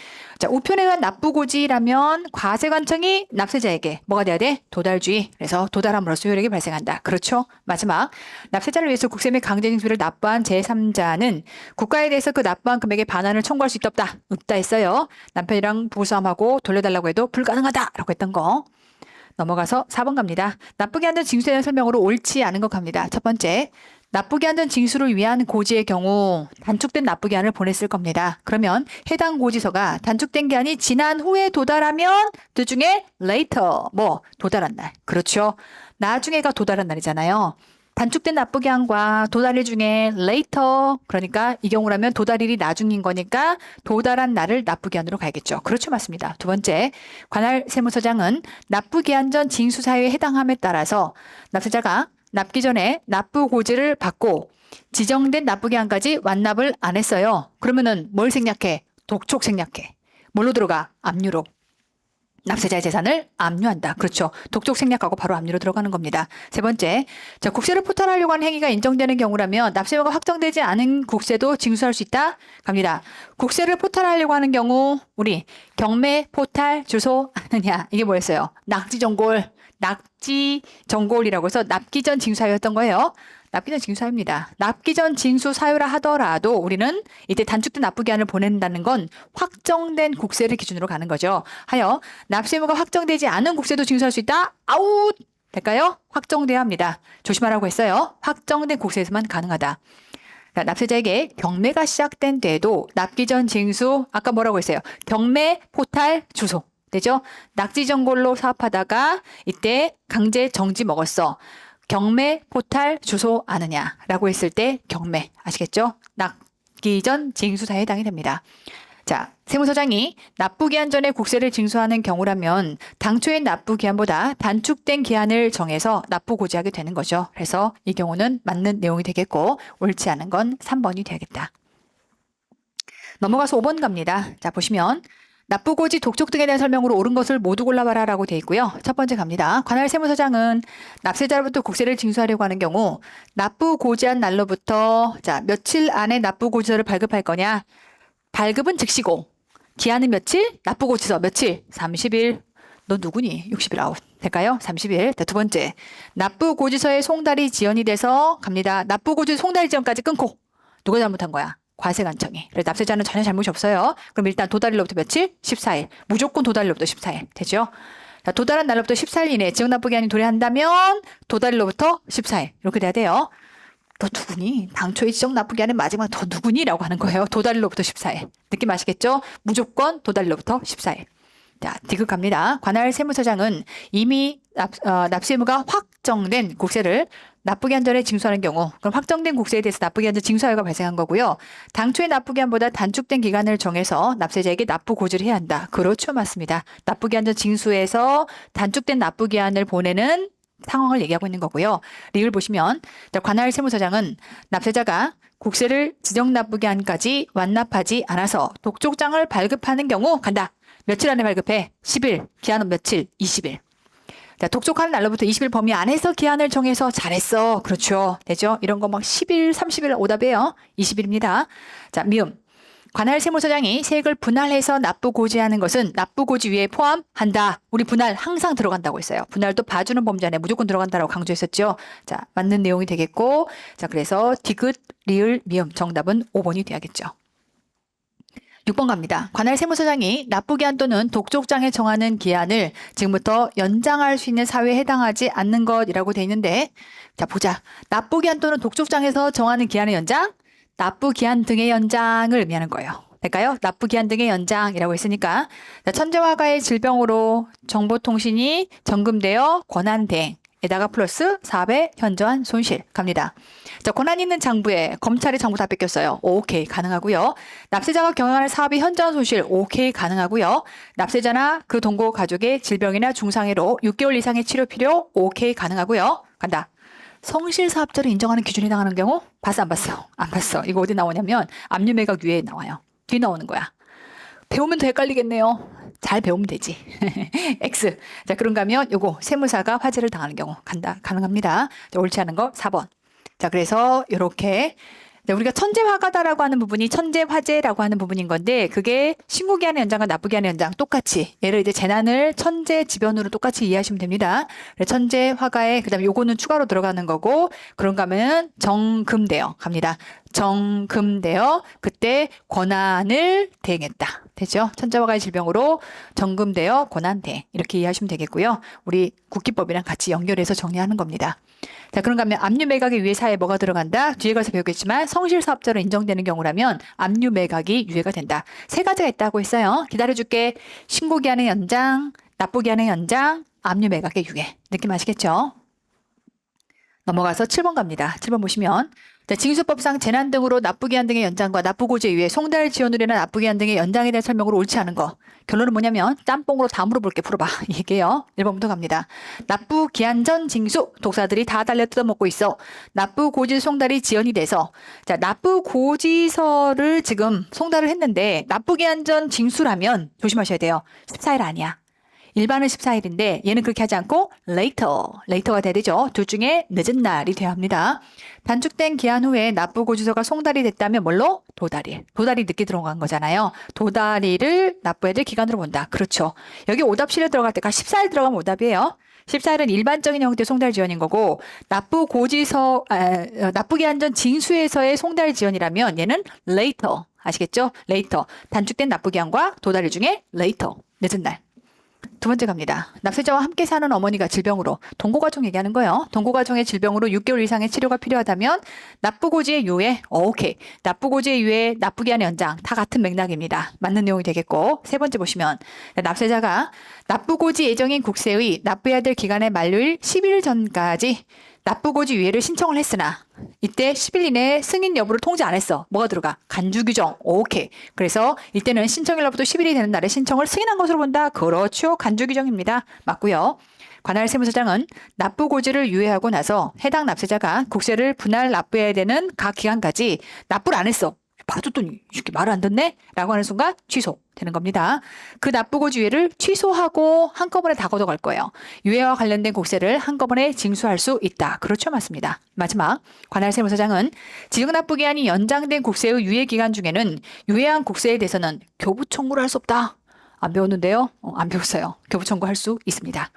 우편에 의한 납부고지라면 과세관청이 납세자에게 뭐가 돼야 돼? 도달주의. 그래서 도달함으로써 효력이 발생한다. 그렇죠. 마지막, 납세자를 위해서 국세 및 강제징수비를 납부한 제3자는 국가에 대해서 그 납부한 금액의 반환을 청구할 수 있다 없다? 없다 했어요. 남편이랑 부부싸움하고 돌려달라고 해도 불가능하다라고 했던 거. 넘어가서 4번 갑니다. 납부기 한 전 징수에 대한 설명으로 옳지 않은 것 갑니다. 첫 번째, 납부기 한 전 징수를 위한 고지의 경우 단축된 납부기한을 보냈을 겁니다. 그러면 해당 고지서가 단축된 기한이 지난 후에 도달하면 그 중에 later, 도달한 날. 그렇죠. 나중에가 도달한 날이잖아요. 단축된 납부기한과 도달일 중에 later, 그러니까 이 경우라면 도달일이 나중인 거니까 도달한 날을 납부기한으로 가야겠죠. 그렇죠. 맞습니다. 두 번째, 관할 세무서장은 납부기한 전 징수사유에 해당함에 따라서 납세자가 납기 전에 납부고지를 받고 지정된 납부기한까지 완납을 안 했어요. 그러면은 뭘 생략해? 독촉 생략해. 뭘로 들어가? 압류로. 납세자의 재산을 압류한다. 그렇죠. 독촉 생략하고 바로 압류로 들어가는 겁니다. 세 번째, 국세를 포탈하려고 하는 행위가 인정되는 경우라면 납세의무가 확정되지 않은 국세도 징수할 수 있다. 갑니다. 국세를 포탈하려고 하는 경우 우리 경매 포탈 주소 아느냐 이게 뭐였어요? 낙지정골이라고 해서 납기 전 징수사유였던 거예요. 납기 전 징수사유입니다. 납기 전 징수사유라 하더라도 우리는 이때 단축된 납부기한을 보낸다는 건 확정된 국세를 기준으로 가는 거죠. 하여 납세의무가 확정되지 않은 국세도 징수할 수 있다. 아웃! 될까요? 확정돼야 합니다. 조심하라고 했어요. 확정된 국세에서만 가능하다. 그러니까 납세자에게 경매가 시작된 때에도 납기 전 징수 아까 뭐라고 했어요? 경매 포탈 주소. 되죠? 낙지정골로 사업하다가 이때 강제 정지 먹었어. 경매 포탈 주소 아느냐라고 했을 때 경매 아시겠죠? 납기 전 징수사에 해당이 됩니다. 세무서장이 납부기한 전에 국세를 징수하는 경우라면 당초의 납부기한보다 단축된 기한을 정해서 납부고지하게 되는 거죠. 그래서 이 경우는 맞는 내용이 되겠고 옳지 않은 건 3번이 되겠다. 넘어가서 5번 갑니다. 보시면 납부고지 독촉 등에 대한 설명으로 옳은 것을 모두 골라봐라 라고 되어 있고요. 첫 번째 갑니다. 관할 세무서장은 납세자로부터 국세를 징수하려고 하는 경우 납부고지한 날로부터 며칠 안에 납부고지서를 발급할 거냐. 발급은 즉시고 기한은 며칠? 납부고지서 며칠? 30일. 너 누구니? 60일 아웃. 될까요? 30일. 두 번째, 납부고지서에 송달이 지연이 돼서 갑니다. 납부고지서 송달 지연까지 끊고 누가 잘못한 거야? 과세관청이. 그래서 납세자는 전혀 잘못이 없어요. 그럼 일단 도달일로부터 며칠? 14일. 무조건 도달일로부터 14일. 되죠? 자, 도달한 날로부터 14일 이내에 지역납부기한이 도래한다면 도달일로부터 14일. 이렇게 돼야 돼요. 너 누구니? 당초에 지역납부기한의 마지막 더 누구니? 라고 하는 거예요. 도달일로부터 14일. 느낌 아시겠죠? 무조건 도달일로부터 14일. 자, 디귿 갑니다. 관할 세무서장은 이미 납세 의무가 확정된 국세를 납부기한 전에 징수하는 경우, 그럼 확정된 국세에 대해서 납부기한 전 징수하여가 발생한 거고요. 당초의 납부기한보다 단축된 기간을 정해서 납세자에게 납부 고지를 해야 한다. 그렇죠, 맞습니다. 납부기한 전 징수에서 단축된 납부기한을 보내는 상황을 얘기하고 있는 거고요. 리을 보시면 관할 세무서장은 납세자가 국세를 지정 납부기한까지 완납하지 않아서 독촉장을 발급하는 경우 간다. 며칠 안에 발급해? 10일. 기한은 며칠? 20일. 자, 독촉하는 날로부터 20일 범위 안에서 기한을 정해서 잘했어. 그렇죠. 되죠? 이런 거 막 10일, 30일 오답이에요. 20일입니다. 자, 미음. 관할 세무서장이 세액을 분할해서 납부 고지하는 것은 납부 고지 위에 포함한다. 우리 분할 항상 들어간다고 했어요. 분할도 봐주는 범죄 안에 무조건 들어간다라고 강조했었죠. 자, 맞는 내용이 되겠고, 자, 그래서 디귿, 리을, 미음 정답은 5번이 돼야겠죠. 6번 갑니다. 관할 세무서장이 납부기한 또는 독촉장에 정하는 기한을 지금부터 연장할 수 있는 사유에 해당하지 않는 것이라고 돼 있는데, 자, 보자. 납부기한 또는 독촉장에서 정하는 기한의 연장, 납부기한 등의 연장을 의미하는 거예요. 될까요? 납부기한 등의 연장이라고 했으니까, 자, 천재화가의 질병으로 정보통신이 점검되어 권한대행, 에다가 플러스 4배 현저한 손실 갑니다. 자, 권한 있는 장부에 검찰이 장부 다 뺏겼어요. 오케이 가능하고요. 납세자가 경영하는 사업이 현저한 손실 오케이 가능하고요. 납세자나 그 동거 가족의 질병이나 중상해로 6개월 이상의 치료 필요 오케이 가능하고요. 간다. 성실사업자를 인정하는 기준에 해당하는 경우 봤어 안 봤어? 안 봤어. 이거 어디 나오냐면 압류매각 위에 나와요. 뒤 나오는 거야. 배우면 더 헷갈리겠네요. 잘 배우면 되지. X. 자, 그런가 하면 요거 세무사가 화재를 당하는 경우 간다. 가능합니다. 자, 옳지 않은 거 4번. 자, 그래서 요렇게 우리가 천재화가다라고 하는 부분이 천재화재라고 하는 부분인 건데 그게 신고기한의 연장과 납부기한의 연장 똑같이 얘를 이제 재난을 천재지변으로 똑같이 이해하시면 됩니다. 천재화가에 그다음에 요거는 추가로 들어가는 거고 그런가 하면 정금되어 갑니다. 정금되어 그때 권한을 대행했다. 되죠? 천재화가의 질병으로 정금되어 권한 대행 이렇게 이해하시면 되겠고요. 우리 국기법이랑 같이 연결해서 정리하는 겁니다. 자, 그런가 하면 압류매각의 유예 사에 뭐가 들어간다? 뒤에 가서 배우겠지만 성실사업자로 인정되는 경우라면 압류매각이 유예가 된다. 세 가지가 있다고 했어요. 기다려줄게. 신고기한의 연장, 납부기한의 연장, 압류매각의 유예. 느낌 아시겠죠? 넘어가서 7번 갑니다. 7번 보시면 자, 징수법상 재난 등으로 납부기한 등의 연장과 납부고지에 의해 송달 지원으로나 납부기한 등의 연장에 대한 설명으로 옳지 않은 거. 결론은 뭐냐면 짬뽕으로 다 물어볼게 풀어봐. 이게요. 1번부터 갑니다. 납부기한 전 징수 독사들이 다 달려 뜯어먹고 있어. 납부고지 송달이 지연이 돼서 자, 납부고지서를 지금 송달을 했는데 납부기한 전 징수라면 조심하셔야 돼요. 14일 아니야. 일반은 14일인데 얘는 그렇게 하지 않고 later가 돼야 되죠. 둘 중에 늦은 날이 돼야 합니다. 단축된 기한 후에 납부고지서가 송달이 됐다면 뭘로? 도달일. 도달이 늦게 들어간 거잖아요. 도달일을 납부해야 될 기간으로 본다. 그렇죠. 여기 오답실에 들어갈 때가 14일 들어가면 오답이에요. 14일은 일반적인 형태의 송달 지연인 거고 납부기한 전 징수에서의 송달 지연이라면 얘는 later. 아시겠죠? later. 단축된 납부기한과 도달일 중에 later. 늦은 날. 두 번째 갑니다. 납세자와 함께 사는 어머니가 질병으로 동거가정 얘기하는 거예요. 동거가정의 질병으로 6개월 이상의 치료가 필요하다면 납부고지의 유예, 오케이. 납부고지의 유예, 납부기한의 연장 다 같은 맥락입니다. 맞는 내용이 되겠고 세 번째 보시면 납세자가 납부고지 예정인 국세의 납부해야 될 기간의 만료일 10일 전까지 납부고지 유예를 신청을 했으나 이때 10일 이내에 승인 여부를 통지 안 했어. 뭐가 들어가? 간주규정. 오케이. 그래서 이때는 신청일로부터 10일이 되는 날에 신청을 승인한 것으로 본다. 그렇죠. 간주규정입니다. 맞고요. 관할 세무서장은 납부고지를 유예하고 나서 해당 납세자가 국세를 분할 납부해야 되는 각 기간까지 납부를 안 했어. 봐줬더니 이렇게 말을 안 듣네? 라고 하는 순간 취소되는 겁니다. 그 납부고지 유예를 취소하고 한꺼번에 다 걷어갈 거예요. 유예와 관련된 국세를 한꺼번에 징수할 수 있다. 그렇죠? 맞습니다. 마지막 관할 세무서장은 지정납부기한이 연장된 국세의 유예기간 중에는 유예한 국세에 대해서는 교부청구를 할 수 없다. 안 배웠는데요? 안 배웠어요. 교부청구할 수 있습니다.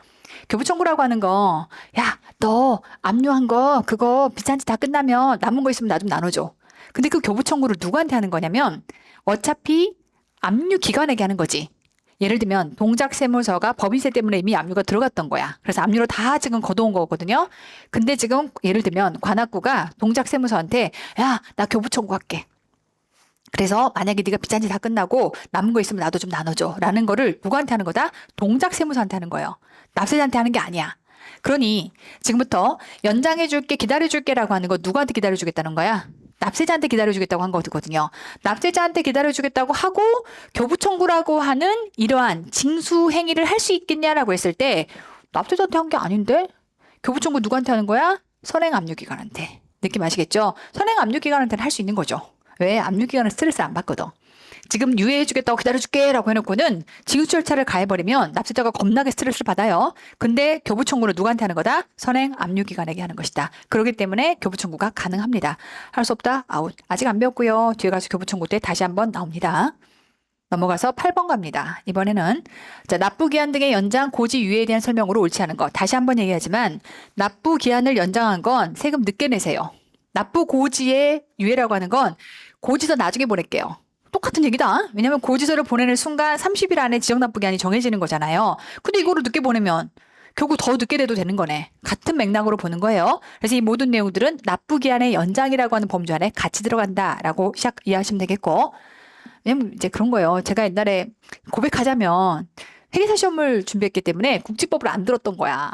교부청구라고 하는 거, 야, 너 압류한 거 그거 비싼지 다 끝나면 남은 거 있으면 나 좀 나눠줘. 근데 그 교부 청구를 누구한테 하는 거냐면 어차피 압류 기관에게 하는 거지. 예를 들면 동작세무서가 법인세 때문에 이미 압류가 들어갔던 거야. 그래서 압류로 다 지금 걷어온 거거든요. 근데 지금 예를 들면 관악구가 동작세무서한테 야, 나 교부 청구할게. 그래서 만약에 네가 빚잔치 다 끝나고 남은 거 있으면 나도 좀 나눠줘 라는 거를 누구한테 하는 거다? 동작세무서한테 하는 거예요. 납세자한테 하는 게 아니야. 그러니 지금부터 연장해줄게, 기다려줄게라고 하는 거 누구한테 기다려주겠다는 거야? 납세자한테 기다려주겠다고 한 거거든요. 납세자한테 기다려주겠다고 하고 교부 청구라고 하는 이러한 징수 행위를 할 수 있겠냐라고 했을 때 납세자한테 한 게 아닌데? 교부 청구 누구한테 하는 거야? 선행 압류기관한테. 느낌 아시겠죠? 선행 압류기관한테는 할 수 있는 거죠. 왜? 압류기관은 스트레스 안 받거든. 지금 유예해주겠다고 기다려줄게 라고 해놓고는 징수 절차를 가해버리면 납세자가 겁나게 스트레스를 받아요. 근데 교부 청구는 누구한테 하는 거다? 선행 압류기관에게 하는 것이다. 그렇기 때문에 교부 청구가 가능합니다. 할 수 없다? 아웃. 아직 안 배웠고요. 뒤에 가서 교부 청구 때 다시 한번 나옵니다. 넘어가서 8번 갑니다. 이번에는 자, 납부기한 등의 연장, 고지, 유예에 대한 설명으로 옳지 않은 거. 다시 한번 얘기하지만 납부기한을 연장한 건 세금 늦게 내세요. 납부 고지의 유예라고 하는 건 고지서 나중에 보낼게요. 똑같은 얘기다. 왜냐면 고지서를 보내는 순간 30일 안에 지역납부기한이 정해지는 거잖아요. 근데 이거를 늦게 보내면 결국 더 늦게 돼도 되는 거네. 같은 맥락으로 보는 거예요. 그래서 이 모든 내용들은 납부기한의 연장이라고 하는 범주 안에 같이 들어간다라고 이해하시면 되겠고, 왜냐면 이제 그런 거예요. 제가 옛날에 고백하자면 회계사 시험을 준비했기 때문에 국지법을 안 들었던 거야.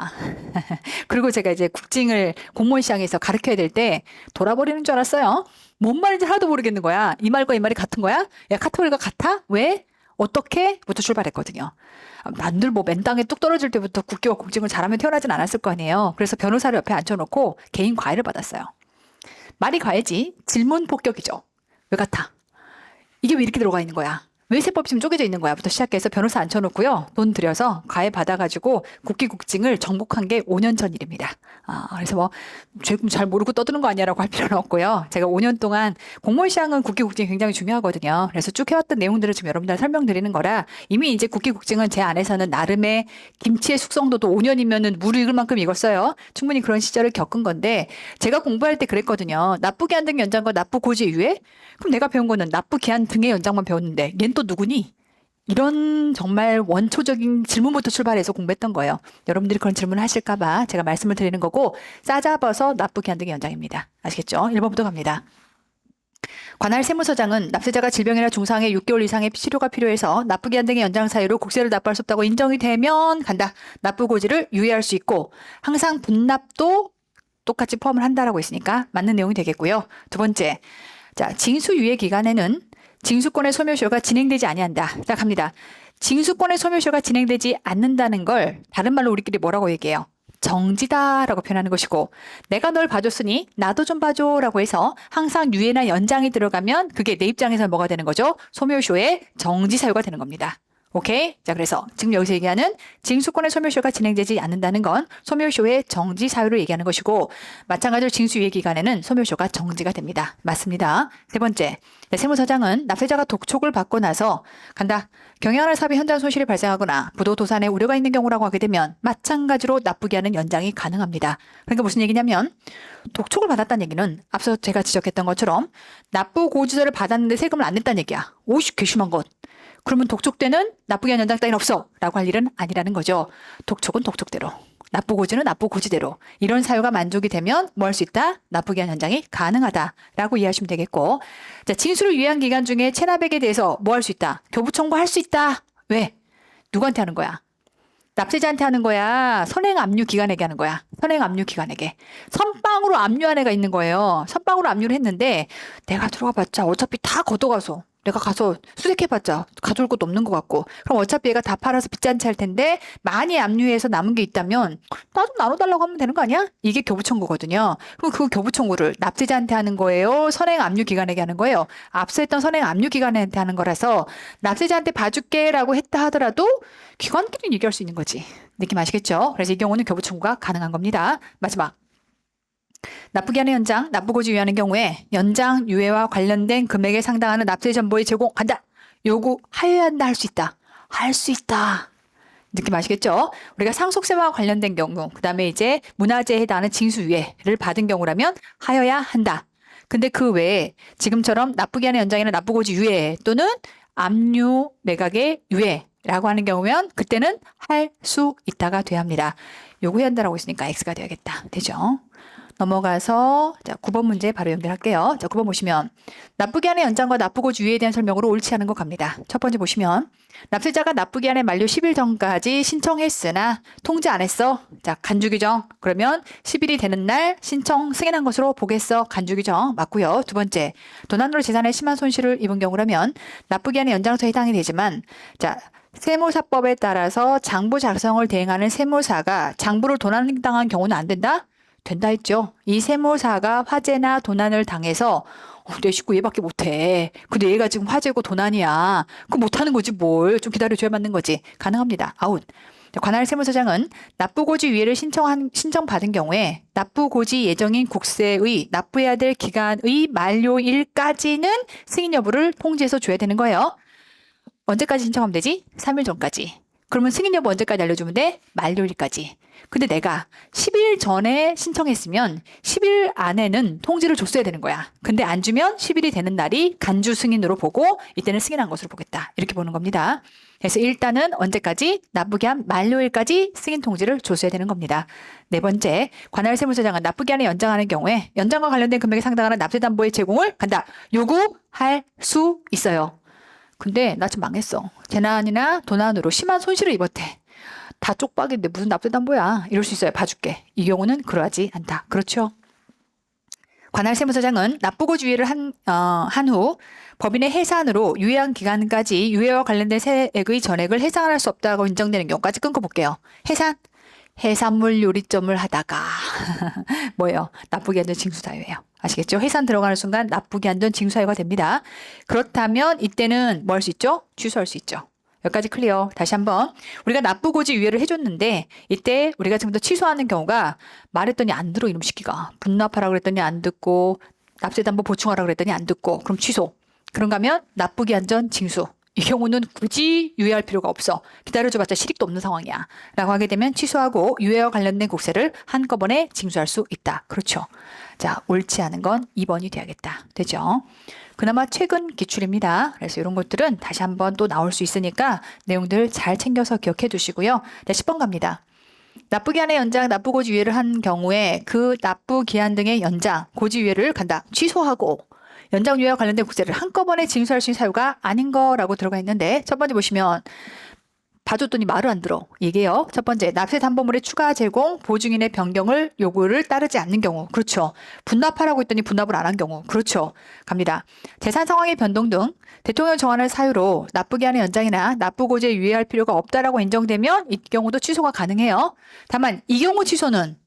그리고 제가 이제 국징을 공무원 시장에서 가르쳐야 될 때 돌아버리는 줄 알았어요. 뭔 말인지 하나도 모르겠는 거야. 이 말과 이 말이 같은 거야? 야, 카테고리가 같아? 왜? 어떻게? 부터 출발했거든요. 만들 뭐 맨땅에 뚝 떨어질 때부터 국기와 국징을 잘하면 태어나진 않았을 거 아니에요. 그래서 변호사를 옆에 앉혀놓고 개인 과외를 받았어요. 말이 과외지 질문 폭격이죠. 왜 같아? 이게 왜 이렇게 들어가 있는 거야? 왜 세법이 지금 쪼개져 있는 거야? 부터 시작해서 변호사 앉혀놓고요. 돈 들여서 과외 받아가지고 국기국징을 정복한 게 5년 전 일입니다. 그래서 뭐 조금 잘 모르고 떠드는 거 아니야라고 할 필요는 없고요. 제가 5년 동안 공무원 시장은 국기국징이 굉장히 중요하거든요. 그래서 쭉 해왔던 내용들을 지금 여러분들 설명드리는 거라 이미 이제 국기국징은 제 안에서는 나름의 김치의 숙성도도 5년이면은 물을 익을 만큼 익었어요. 충분히 그런 시절을 겪은 건데 제가 공부할 때 그랬거든요. 납부기한 등 연장과 납부고지 유예? 그럼 내가 배운 거는 납부기한 등의 연장만 배웠는데 얜 또 누구니? 이런 정말 원초적인 질문부터 출발해서 공부했던 거예요. 여러분들이 그런 질문을 하실까봐 제가 말씀을 드리는 거고 싸잡아서 납부기한 등의 연장입니다. 아시겠죠? 1번부터 갑니다. 관할 세무서장은 납세자가 질병이나 중상의 6개월 이상의 치료가 필요해서 납부기한 등의 연장 사유로 국세를 납부할 수 없다고 인정이 되면 간다. 납부고지를 유예할 수 있고 항상 분납도 똑같이 포함을 한다라고 했으니까 맞는 내용이 되겠고요. 두 번째, 자, 징수유예 기간에는 징수권의 소멸시효가 진행되지 아니한다. 자, 갑니다. 징수권의 소멸시효가 진행되지 않는다는 걸 다른 말로 우리끼리 뭐라고 얘기해요? 정지다라고 표현하는 것이고 내가 널 봐줬으니 나도 좀 봐줘라고 해서 항상 유예나 연장이 들어가면 그게 내 입장에서 뭐가 되는 거죠? 소멸시효의 정지 사유가 되는 겁니다. 오케이? 자, 그래서 지금 여기서 얘기하는 징수권의 소멸시효가 진행되지 않는다는 건 소멸시효의 정지 사유를 얘기하는 것이고 마찬가지로 징수유예 기간에는 소멸시효가 정지가 됩니다. 맞습니다. 세 번째, 세무서장은 납세자가 독촉을 받고 나서 간다. 경영하는 사업에 현장 손실이 발생하거나 부도 도산에 우려가 있는 경우라고 하게 되면 마찬가지로 납부기한은 연장이 가능합니다. 그러니까 무슨 얘기냐면 독촉을 받았다는 얘기는 앞서 제가 지적했던 것처럼 납부고지서를 받았는데 세금을 안 냈다는 얘기야. 오씨, 괘씸한 것. 그러면 독촉 때는 납부기한 연장 따윈 없어 라고 할 일은 아니라는 거죠. 독촉은 독촉대로, 납부고지는 납부고지대로 이런 사유가 만족이 되면 뭐 할 수 있다? 납부기한 연장이 가능하다라고 이해하시면 되겠고, 자, 징수를 유예한 기간 중에 체납액에 대해서 뭐 할 수 있다? 교부 청구할 수 있다. 왜? 누구한테 하는 거야? 납세자한테 하는 거야? 선행 압류 기관에게 하는 거야? 선행 압류 기관에게. 선빵으로 압류한 애가 있는 거예요. 선빵으로 압류를 했는데 내가 들어가 봤자 어차피 다 걷어가서 내가 가서 수색해봤자 가져올 것도 없는 것 같고 그럼 어차피 얘가 다 팔아서 빚잔치 할 텐데 많이 압류해서 남은 게 있다면 나 좀 나눠달라고 하면 되는 거 아니야? 이게 교부청구거든요. 그럼 그 교부청구를 납세자한테 하는 거예요? 선행 압류 기관에게 하는 거예요? 앞서 했던 선행 압류 기관한테 하는 거라서 납세자한테 봐줄게 라고 했다 하더라도 기관끼리 얘기할 수 있는 거지. 느낌 아시겠죠? 그래서 이 경우는 교부청구가 가능한 겁니다. 마지막. 납부기한의 연장, 납부고지 유예하는 경우에 연장 유예와 관련된 금액에 상당하는 납세 정보의 제공 간다. 요구하여야 한다. 할 수 있다. 할 수 있다. 느낌 아시겠죠? 우리가 상속세와 관련된 경우, 그 다음에 이제 문화재에 해당하는 징수유예를 받은 경우라면 하여야 한다. 근데 그 외에 지금처럼 납부기한의 연장이나 납부고지 유예 또는 압류 매각의 유예라고 하는 경우면 그때는 할 수 있다가 돼야 합니다. 요구해야 한다라고 있으니까 X가 되어야겠다. 되죠? 넘어가서 자 9번 문제 바로 연결할게요. 자 9번 보시면 납부기한의 연장과 납부고지 유예에 대한 설명으로 옳지 않은 거 갑니다. 첫 번째 보시면 납세자가 납부기한의 만료 10일 전까지 신청했으나 통지 안 했어. 자 간주규정 그러면 10일이 되는 날 신청 승인한 것으로 보겠어. 간주규정 맞고요. 두 번째 도난으로 재산에 심한 손실을 입은 경우라면 납부기한의 연장서에 해당이 되지만 자 세무사법에 따라서 장부 작성을 대행하는 세무사가 장부를 도난당한 경우는 안 된다? 된다 했죠. 이 세무사가 화재나 도난을 당해서 내 식구 얘밖에 못해. 근데 얘가 지금 화재고 도난이야. 그거 못하는 거지 뭘. 좀 기다려줘야 맞는 거지. 가능합니다. 아웃. 관할 세무서장은 납부고지 유예를 신청받은 경우에 납부고지 예정인 국세의 납부해야 될 기간의 만료일까지는 승인 여부를 통지해서 줘야 되는 거예요. 언제까지 신청하면 되지? 3일 전까지. 그러면 승인 여부 언제까지 알려주면 돼? 만료일까지. 근데 내가 10일 전에 신청했으면 10일 안에는 통지를 줬어야 되는 거야. 근데 안 주면 10일이 되는 날이 간주 승인으로 보고 이때는 승인한 것으로 보겠다. 이렇게 보는 겁니다. 그래서 일단은 언제까지? 납부기한 만료일까지 승인 통지를 줬어야 되는 겁니다. 네 번째, 관할 세무서장은 납부기한을 연장하는 경우에 연장과 관련된 금액에 상당하는 납세담보의 제공을 간다. 요구할 수 있어요. 근데 나 지금 망했어. 재난이나 도난으로 심한 손실을 입었대. 다 쪽박인데 무슨 납세담보야. 이럴 수 있어요. 봐줄게. 이 경우는 그러하지 않다. 그렇죠? 관할 세무서장은 납부고지 유예를 한 후 법인의 해산으로 유예한 기간까지 유예와 관련된 세액의 전액을 해상할 수 없다고 인정되는 경우까지 끊고 볼게요. 해산물 요리점을 하다가 뭐예요? 납부기한전 징수사유예요. 아시겠죠? 해산 들어가는 순간 납부기한전 징수사유가 됩니다. 그렇다면 이때는 뭐 할 수 있죠? 취소할 수 있죠. 여기까지 클리어. 다시 한번 우리가 납부고지 유예를 해줬는데 이때 우리가 지금부터 취소하는 경우가 말했더니 안 들어 이놈 시키가. 분납하라고 그랬더니 안 듣고 납세담보 보충하라고 그랬더니 안 듣고 그럼 취소. 그런가 하면 납부기한전 징수. 이 경우는 굳이 유예할 필요가 없어. 기다려줘봤자 실익도 없는 상황이야. 라고 하게 되면 취소하고 유예와 관련된 국세를 한꺼번에 징수할 수 있다. 그렇죠. 자, 옳지 않은 건 2번이 돼야겠다. 되죠? 그나마 최근 기출입니다. 그래서 이런 것들은 다시 한번 또 나올 수 있으니까 내용들 잘 챙겨서 기억해 두시고요. 네, 10번 갑니다. 납부기한의 연장, 납부고지 유예를 한 경우에 그 납부기한 등의 연장, 고지 유예를 간다. 취소하고 연장 유예와 관련된 국세를 한꺼번에 징수할 수 있는 사유가 아닌 거라고 들어가 있는데 첫 번째 보시면 봐줬더니 말을 안 들어. 이게요. 첫 번째, 납세 담보물의 추가 제공, 보증인의 변경을 요구를 따르지 않는 경우. 그렇죠. 분납하라고 했더니 분납을 안 한 경우. 그렇죠. 갑니다. 재산 상황의 변동 등 대통령 정한을 사유로 납부기한의 연장이나 납부고지에 유예할 필요가 없다라고 인정되면 이 경우도 취소가 가능해요. 다만 이 경우 취소는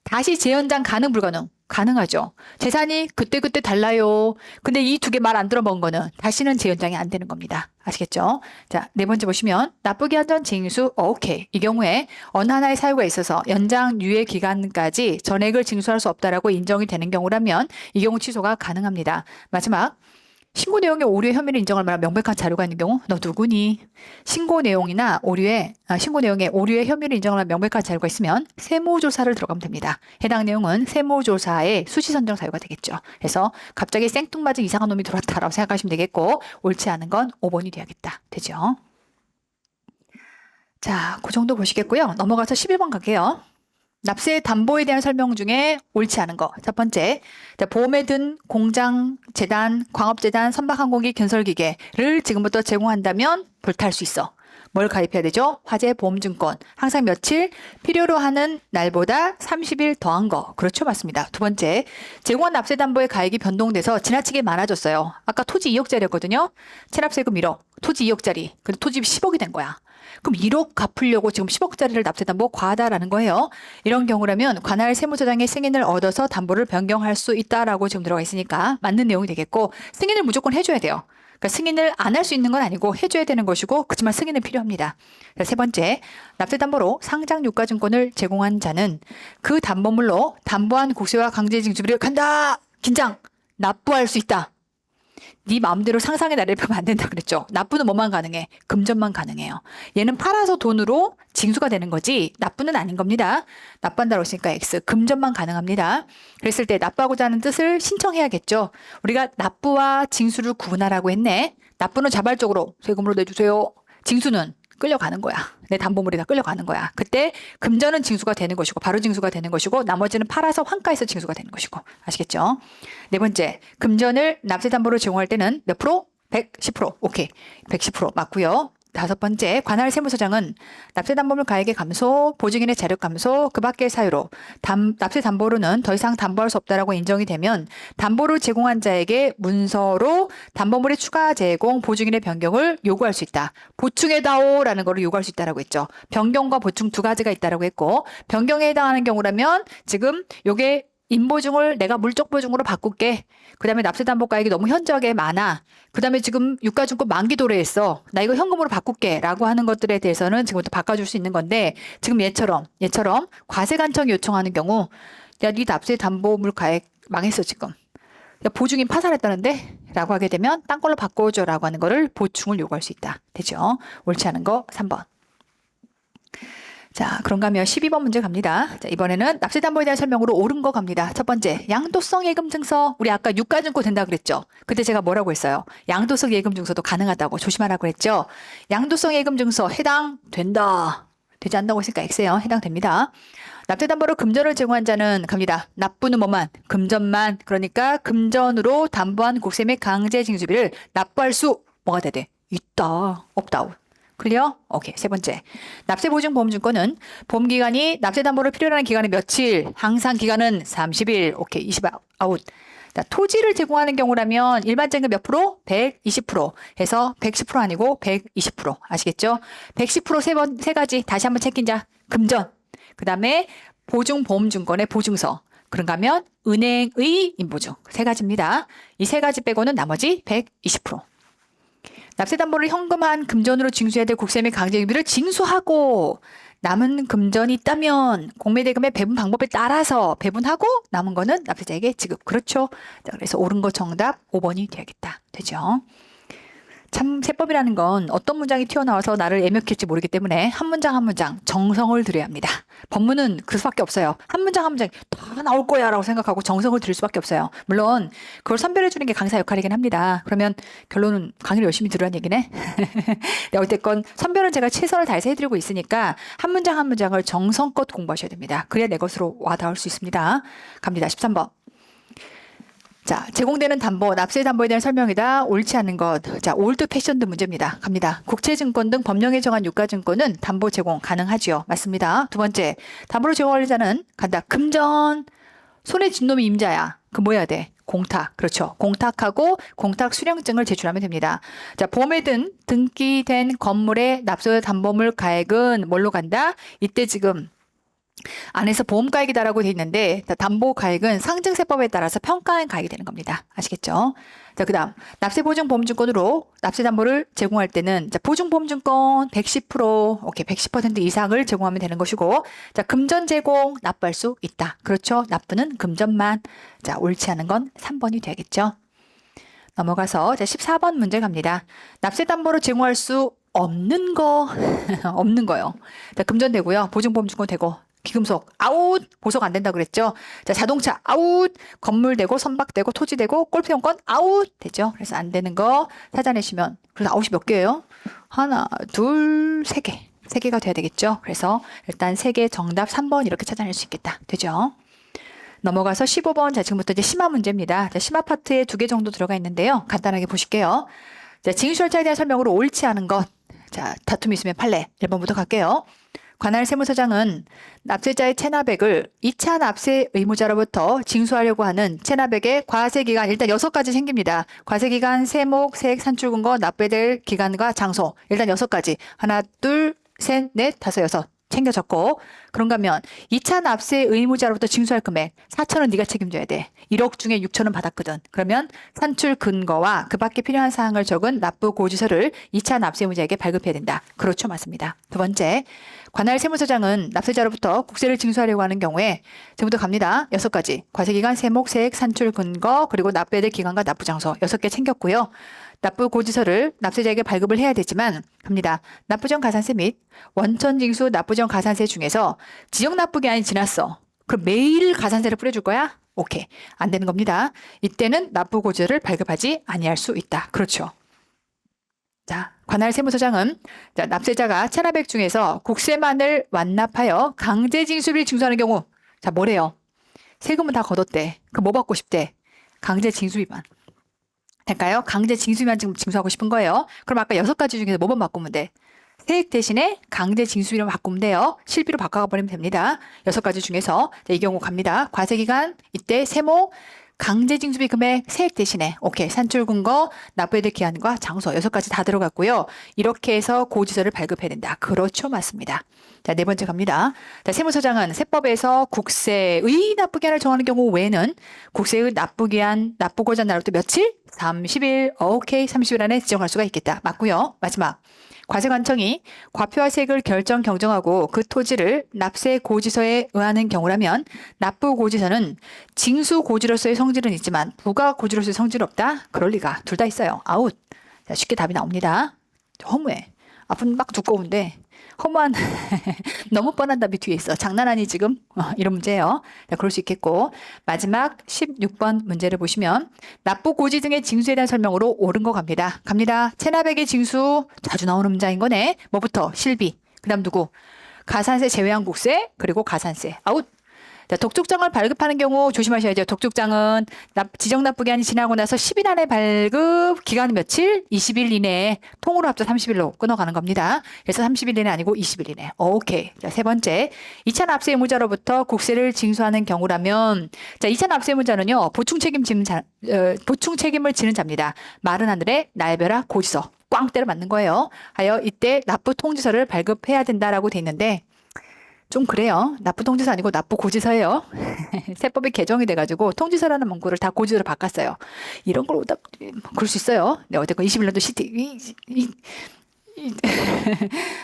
다시 재연장 가능 불가능? 가능하죠. 재산이 그때그때 달라요. 근데 이 두 개 말 안 들어본 거는 다시는 재연장이 안 되는 겁니다. 아시겠죠? 자, 네 번째 보시면 납부기한전 징수 오케이. 이 경우에 어느 하나의 사유가 있어서 연장 유예 기간까지 전액을 징수할 수 없다라고 인정이 되는 경우라면 이 경우 취소가 가능합니다. 마지막 신고 내용에 오류의 혐의를 인정할 만한 명백한 자료가 있는 경우 너 누구니? 신고 내용에 오류의 혐의를 인정할 만한 명백한 자료가 있으면 세무조사를 들어가면 됩니다. 해당 내용은 세무조사의 수시 선정 사유가 되겠죠. 그래서 갑자기 생뚱맞은 이상한 놈이 들어왔다라고 생각하시면 되겠고 옳지 않은 건 5번이 돼야겠다. 되죠? 자, 그 정도 보시겠고요. 넘어가서 11번 갈게요. 납세 담보에 대한 설명 중에 옳지 않은 거. 첫 번째, 보험에 든 공장, 재단, 광업재단, 선박항공기, 건설기계를 지금부터 제공한다면 불탈 수 있어. 뭘 가입해야 되죠? 화재보험증권. 항상 며칠? 필요로 하는 날보다 30일 더한 거. 그렇죠? 맞습니다. 두 번째, 제공한 납세담보의 가액이 변동돼서 지나치게 많아졌어요. 아까 토지 2억짜리였거든요. 체납세금 1억, 토지 2억짜리. 근데 토지 10억이 된 거야. 그럼 1억 갚으려고 지금 10억짜리를 납세담보 과하다라는 거예요. 이런 경우라면 관할 세무서장의 승인을 얻어서 담보를 변경할 수 있다라고 지금 들어가 있으니까 맞는 내용이 되겠고 승인을 무조건 해줘야 돼요. 그러니까 승인을 안 할 수 있는 건 아니고 해줘야 되는 것이고 그렇지만 승인은 필요합니다. 세 번째, 납세담보로 상장유가증권을 제공한 자는 그 담보물로 담보한 국세와 강제징수비를 간다! 긴장! 납부할 수 있다. 네 마음대로 상상의 나래를 펴면 안 된다 그랬죠. 납부는 뭐만 가능해? 금전만 가능해요. 얘는 팔아서 돈으로 징수가 되는 거지 납부는 아닌 겁니다. 납부한다고 했으니까 X, 금전만 가능합니다. 그랬을 때 납부하고자 하는 뜻을 신청해야겠죠. 우리가 납부와 징수를 구분하라고 했네. 납부는 자발적으로 세금으로 내주세요. 징수는 끌려가는 거야. 내 담보물이 다 끌려가는 거야. 그때 금전은 징수가 되는 것이고 바로 징수가 되는 것이고 나머지는 팔아서 환가해서 징수가 되는 것이고. 아시겠죠? 네 번째, 금전을 납세담보로 제공할 때는 몇 프로? 110%. 오케이. 110% 맞고요. 다섯 번째, 관할 세무서장은 납세담보물 가액의 감소, 보증인의 자력 감소, 그 밖의 사유로 납세담보로는 더 이상 담보할 수 없다라고 인정이 되면 담보를 제공한 자에게 문서로 담보물의 추가 제공, 보증인의 변경을 요구할 수 있다. 보충해다오라는 거를 요구할 수 있다라고 했죠. 변경과 보충 두 가지가 있다라고 했고, 변경에 해당하는 경우라면 지금 요게 인보증을 내가 물적 보증으로 바꿀게. 그 다음에 납세담보가액이 너무 현저하게 많아. 그 다음에 지금 유가증권 만기 도래했어. 나 이거 현금으로 바꿀게. 라고 하는 것들에 대해서는 지금부터 바꿔줄 수 있는 건데 지금 얘처럼 과세관청이 요청하는 경우 야, 네 납세담보물 가액 망했어 지금. 야, 보증인 파산했다는데? 라고 하게 되면 딴 걸로 바꿔줘 라고 하는 거를 보충을 요구할 수 있다. 되죠? 옳지 않은 거 3번. 자, 그런가 하면 12번 문제 갑니다. 자, 이번에는 납세담보에 대한 설명으로 옳은 거 갑니다. 첫 번째, 양도성 예금증서. 우리 아까 유가증권 된다 그랬죠? 그때 제가 뭐라고 했어요? 양도성 예금증서도 가능하다고 조심하라고 했죠? 양도성 예금증서 해당된다. 되지 않는다고 했으니까 X예요. 해당됩니다. 납세담보로 금전을 제공한 자는 갑니다. 납부는 뭐만? 금전만. 그러니까 금전으로 담보한 국세 및 강제징수비를 납부할 수 뭐가 돼야 돼? 있다. 없다. 클리어? 오케이. 세 번째. 납세보증보험증권은 보험기간이 납세담보를 필요로 하는 기간이 며칠? 항상 기간은 30일. 오케이. 20 아웃. 자, 토지를 제공하는 경우라면 일반적인 몇 프로? 120% 해서 110% 아니고 120%. 아시겠죠? 110% 세 가지. 다시 한번 체크자. 금전. 그 다음에 보증보험증권의 보증서. 그런가 하면 은행의 인보증. 세 가지입니다. 이 세 가지 빼고는 나머지 120%. 납세담보를 현금한 금전으로 징수해야 될 국세 및 강제징비를 징수하고 남은 금전이 있다면 공매대금의 배분 방법에 따라서 배분하고 남은 거는 납세자에게 지급. 그렇죠? 자, 그래서 옳은 거 정답 5번이 되야겠다. 되죠? 참 세법이라는 건 어떤 문장이 튀어나와서 나를 애먹힐지 모르기 때문에 한 문장 한 문장 정성을 들여야 합니다. 법문은 그 수밖에 없어요. 한 문장 한 문장 다 나올 거야 라고 생각하고 정성을 들일 수밖에 없어요. 물론 그걸 선별해 주는 게 강사 역할이긴 합니다. 그러면 결론은 강의를 열심히 들으라는 얘기네. 네, 어쨌건 선별은 제가 최선을 다해서 해드리고 있으니까 한 문장 한 문장을 정성껏 공부하셔야 됩니다. 그래야 내 것으로 와닿을 수 있습니다. 갑니다. 13번. 자, 제공되는 담보, 납세담보에 대한 설명이다. 옳지 않은 것. 자, 올드 패션드 문제입니다. 갑니다. 국채증권 등 법령에 정한 유가증권은 담보 제공 가능하지요. 맞습니다. 두 번째, 담보로 제공할 자는 간다. 금전. 손에 쥔 놈이 임자야. 그 뭐 해야 돼? 공탁. 그렇죠. 공탁하고 공탁 수령증을 제출하면 됩니다. 자, 보험에 든 등기된 건물의 납세담보물 가액은 뭘로 간다? 이때 지금 안에서 보험가액이다라고 돼 있는데 담보가액은 상증세법에 따라서 평가한 가액이 되는 겁니다. 아시겠죠? 자, 그 다음 납세보증보험증권으로 납세담보를 제공할 때는 자, 보증보험증권 110% 오케이 110% 이상을 제공하면 되는 것이고 자, 금전 제공 납부할 수 있다. 그렇죠? 납부는 금전만. 자, 옳지 않은 건 3번이 되겠죠? 넘어가서 자, 14번 문제 갑니다. 납세담보로 제공할 수 없는 거 없는 거요. 자, 금전 되고요. 보증보험증권 되고 기금속 아웃, 보석 안 된다 그랬죠. 자, 자동차 아웃, 건물 되고 선박 되고 토지 되고 골프용권 아웃 되죠. 그래서 안 되는 거 찾아내시면 그래서 아웃이 몇 개예요? 하나, 둘, 세 개. 세 개가 돼야 되겠죠. 그래서 일단 세 개 정답 3번 이렇게 찾아낼 수 있겠다. 되죠? 넘어가서 15번. 자, 지금부터 이제 심화 문제입니다. 자, 심화 파트에 2개 정도 들어가 있는데요. 간단하게 보실게요. 자, 징수 절차에 대한 설명으로 옳지 않은 것. 자, 다툼이 있으면 판례. 1번부터 갈게요. 관할 세무서장은 납세자의 체납액을 2차 납세 의무자로부터 징수하려고 하는 체납액의 과세기간 일단 6가지 생깁니다. 과세기간, 세목, 세액, 산출근거, 납부해야 될 기간과 장소 일단 6가지. 하나, 둘, 셋, 넷, 다섯, 여섯. 챙겨 적고 그런가 하면 2차 납세 의무자로부터 징수할 금액 4천원 네가 책임져야 돼. 1억 중에 6천원 받았거든. 그러면 산출 근거와 그 밖에 필요한 사항을 적은 납부 고지서를 2차 납세 의무자에게 발급해야 된다. 그렇죠. 맞습니다. 두 번째, 관할 세무서장은 납세자로부터 국세를 징수하려고 하는 경우에 지금부터 갑니다. 6가지. 과세기간, 세목, 세액, 산출 근거 그리고 납부해야 될 기간과 납부 장소 6개 챙겼고요. 납부고지서를 납세자에게 발급을 해야 되지만 갑니다. 납부전 가산세 및 원천징수 납부전 가산세 중에서 지역납부기한이 지났어. 그럼 매일 가산세를 뿌려줄 거야? 오케이. 안 되는 겁니다. 이때는 납부고지서를 발급하지 아니할 수 있다. 그렇죠. 자, 관할 세무서장은 자, 납세자가 체납액 중에서 국세만을 완납하여 강제징수비를 징수하는 경우 자, 뭐래요? 세금은 다 걷었대. 그럼 뭐 받고 싶대? 강제징수비만. 될까요? 강제징수비만 지금 징수하고 싶은 거예요. 그럼 아까 6가지 중에서 뭐만 바꾸면 돼? 세액 대신에 강제징수비로 바꾸면 돼요. 실비로 바꿔가 버리면 됩니다. 6가지 중에서 자, 이 경우 갑니다. 과세기간 이때 세모 강제징수비 금액 세액 대신에 오케이 산출근거 납부해야 될 기한과 장소 6가지 다 들어갔고요. 이렇게 해서 고지서를 발급해야 된다. 그렇죠. 맞습니다. 자, 4번째 갑니다. 자, 세무서장은 세법에서 국세의 납부기한을 정하는 경우 외에는 국세의 납부기한 납부고자 날로부터 며칠? 30일. 오케이. 30일 안에 지정할 수가 있겠다. 맞고요. 마지막. 과세관청이 과표와 세액을 결정 경정하고 그 토지를 납세 고지서에 의하는 경우라면 납부 고지서는 징수 고지로서의 성질은 있지만 부가 고지로서의 성질은 없다. 그럴 리가. 둘 다 있어요. 아웃. 자, 쉽게 답이 나옵니다. 허무해. 앞은 막 두꺼운데 허무한 너무 뻔한 답이 뒤에 있어. 장난 아니 지금? 이런 문제예요. 자, 그럴 수 있겠고 마지막 16번 문제를 보시면 납부 고지 등의 징수에 대한 설명으로 옳은 거 갑니다. 체납액의 징수 자주 나오는 문장인 거네. 뭐부터? 실비. 그 다음 누구? 가산세 제외한 국세 그리고 가산세. 아웃. 자, 독촉장을 발급하는 경우 조심하셔야죠. 독촉장은 지정납부기한이 지나고 나서 10일 안에 발급, 기간은 며칠? 20일 이내에 통으로 합쳐 30일로 끊어가는 겁니다. 그래서 30일 이내 아니고 20일 이내. 오케이. 자, 3번째. 2차 납세 의무자로부터 국세를 징수하는 경우라면 자, 2차 납세 의무자는요. 보충 책임을 지는 자입니다. 마른 하늘에 날벼락 고지서. 꽝 때려 맞는 거예요. 하여 이때 납부 통지서를 발급해야 된다라고 돼 있는데 좀 그래요. 납부 통지서 아니고 납부 고지서예요. 세법이 개정이 돼가지고 통지서라는 문구를 다 고지서로 바꿨어요. 이런 걸 오다 그럴 수 있어요. 네, 어쨌건 21년도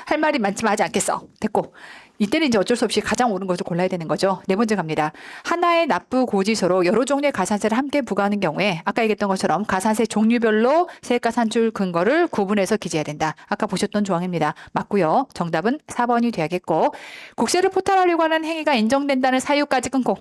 할 말이 많지만 하지 않겠어. 됐고. 이때는 이제 어쩔 수 없이 가장 옳은 것을 골라야 되는 거죠. 4번째 갑니다. 하나의 납부 고지서로 여러 종류의 가산세를 함께 부과하는 경우에 아까 얘기했던 것처럼 가산세 종류별로 세액과 산출 근거를 구분해서 기재해야 된다. 아까 보셨던 조항입니다. 맞고요. 정답은 4번이 돼야겠고 국세를 포탈하려고 하는 행위가 인정된다는 사유까지 끊고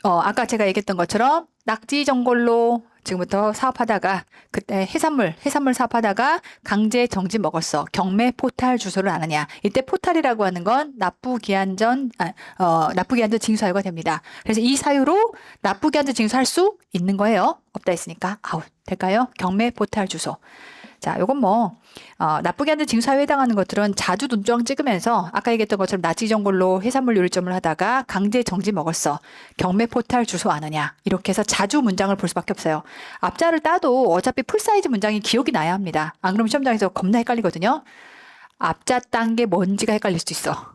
아까 제가 얘기했던 것처럼 낙지 전골로 지금부터 사업하다가 그때 해산물 사업하다가 강제 정지 먹었어. 경매 포탈 주소를 안 하냐. 이때 포탈이라고 하는 건 납부기한 전 징수사유가 됩니다. 그래서 이 사유로 납부기한 전 징수할 수 있는 거예요. 없다 했으니까 아웃. 될까요? 경매 포탈 주소. 자, 요건 납부기한 전 징수사유에 해당하는 것들은 자주 논조항 찍으면서 아까 얘기했던 것처럼 낙지 전골로 해산물 요리점을 하다가 강제 정지 먹었어. 경매 포탈 주소 안 하냐. 이렇게 해서 자주 문장을 볼 수밖에 없어요. 앞자를 따도 어차피 풀사이즈 문장이 기억이 나야 합니다. 안 그러면 시험장에서 겁나 헷갈리거든요. 앞자 딴 게 뭔지가 헷갈릴 수도 있어.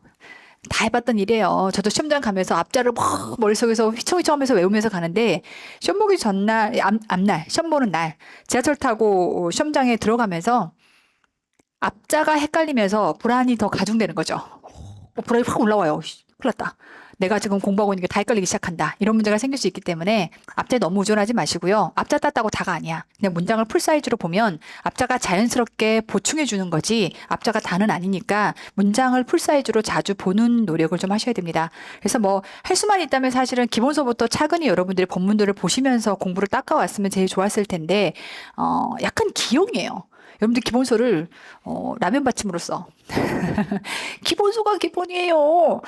다 해봤던 일이에요. 저도 시험장 가면서 앞자를 막 머릿속에서 휘청휘청하면서 외우면서 가는데 시험 보기 전날, 앞날, 시험 보는 날 지하철 타고 시험장에 들어가면서 앞자가 헷갈리면서 불안이 더 가중되는 거죠. 불안이 확 올라와요. 큰일 났다. 내가 지금 공부하고 있는 게 다 헷갈리기 시작한다. 이런 문제가 생길 수 있기 때문에 앞자에 너무 의존하지 마시고요. 앞자 땄다고 다가 아니야. 그냥 문장을 풀사이즈로 보면 앞자가 자연스럽게 보충해 주는 거지 앞자가 다는 아니니까 문장을 풀사이즈로 자주 보는 노력을 좀 하셔야 됩니다. 그래서 할 수만 있다면 사실은 기본서부터 차근히 여러분들이 본문들을 보시면서 공부를 닦아왔으면 제일 좋았을 텐데 약간 기용이에요. 여러분들 기본서를 라면 받침으로써 기본서가 기본이에요.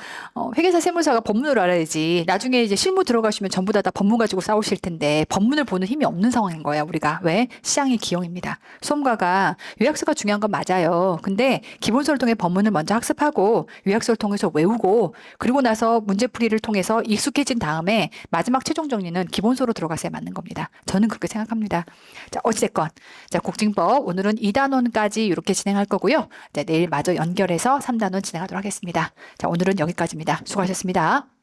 회계사 세무사가 법문을 알아야지. 나중에 이제 실무 들어가시면 전부 다 법문 가지고 싸우실 텐데 법문을 보는 힘이 없는 상황인 거예요. 우리가 왜? 시장이 기용입니다. 수험가가 요약서가 중요한 건 맞아요. 근데 기본서를 통해 법문을 먼저 학습하고 요약서를 통해서 외우고 그리고 나서 문제풀이를 통해서 익숙해진 다음에 마지막 최종 정리는 기본서로 들어가서야 맞는 겁니다. 저는 그렇게 생각합니다. 자, 어찌됐건 자, 국징법 오늘은 2단원까지 이렇게 진행할 거고요. 자, 내일 마저 연결해서 3단원 진행하도록 하겠습니다. 자, 오늘은 여기까지입니다. 수고하셨습니다.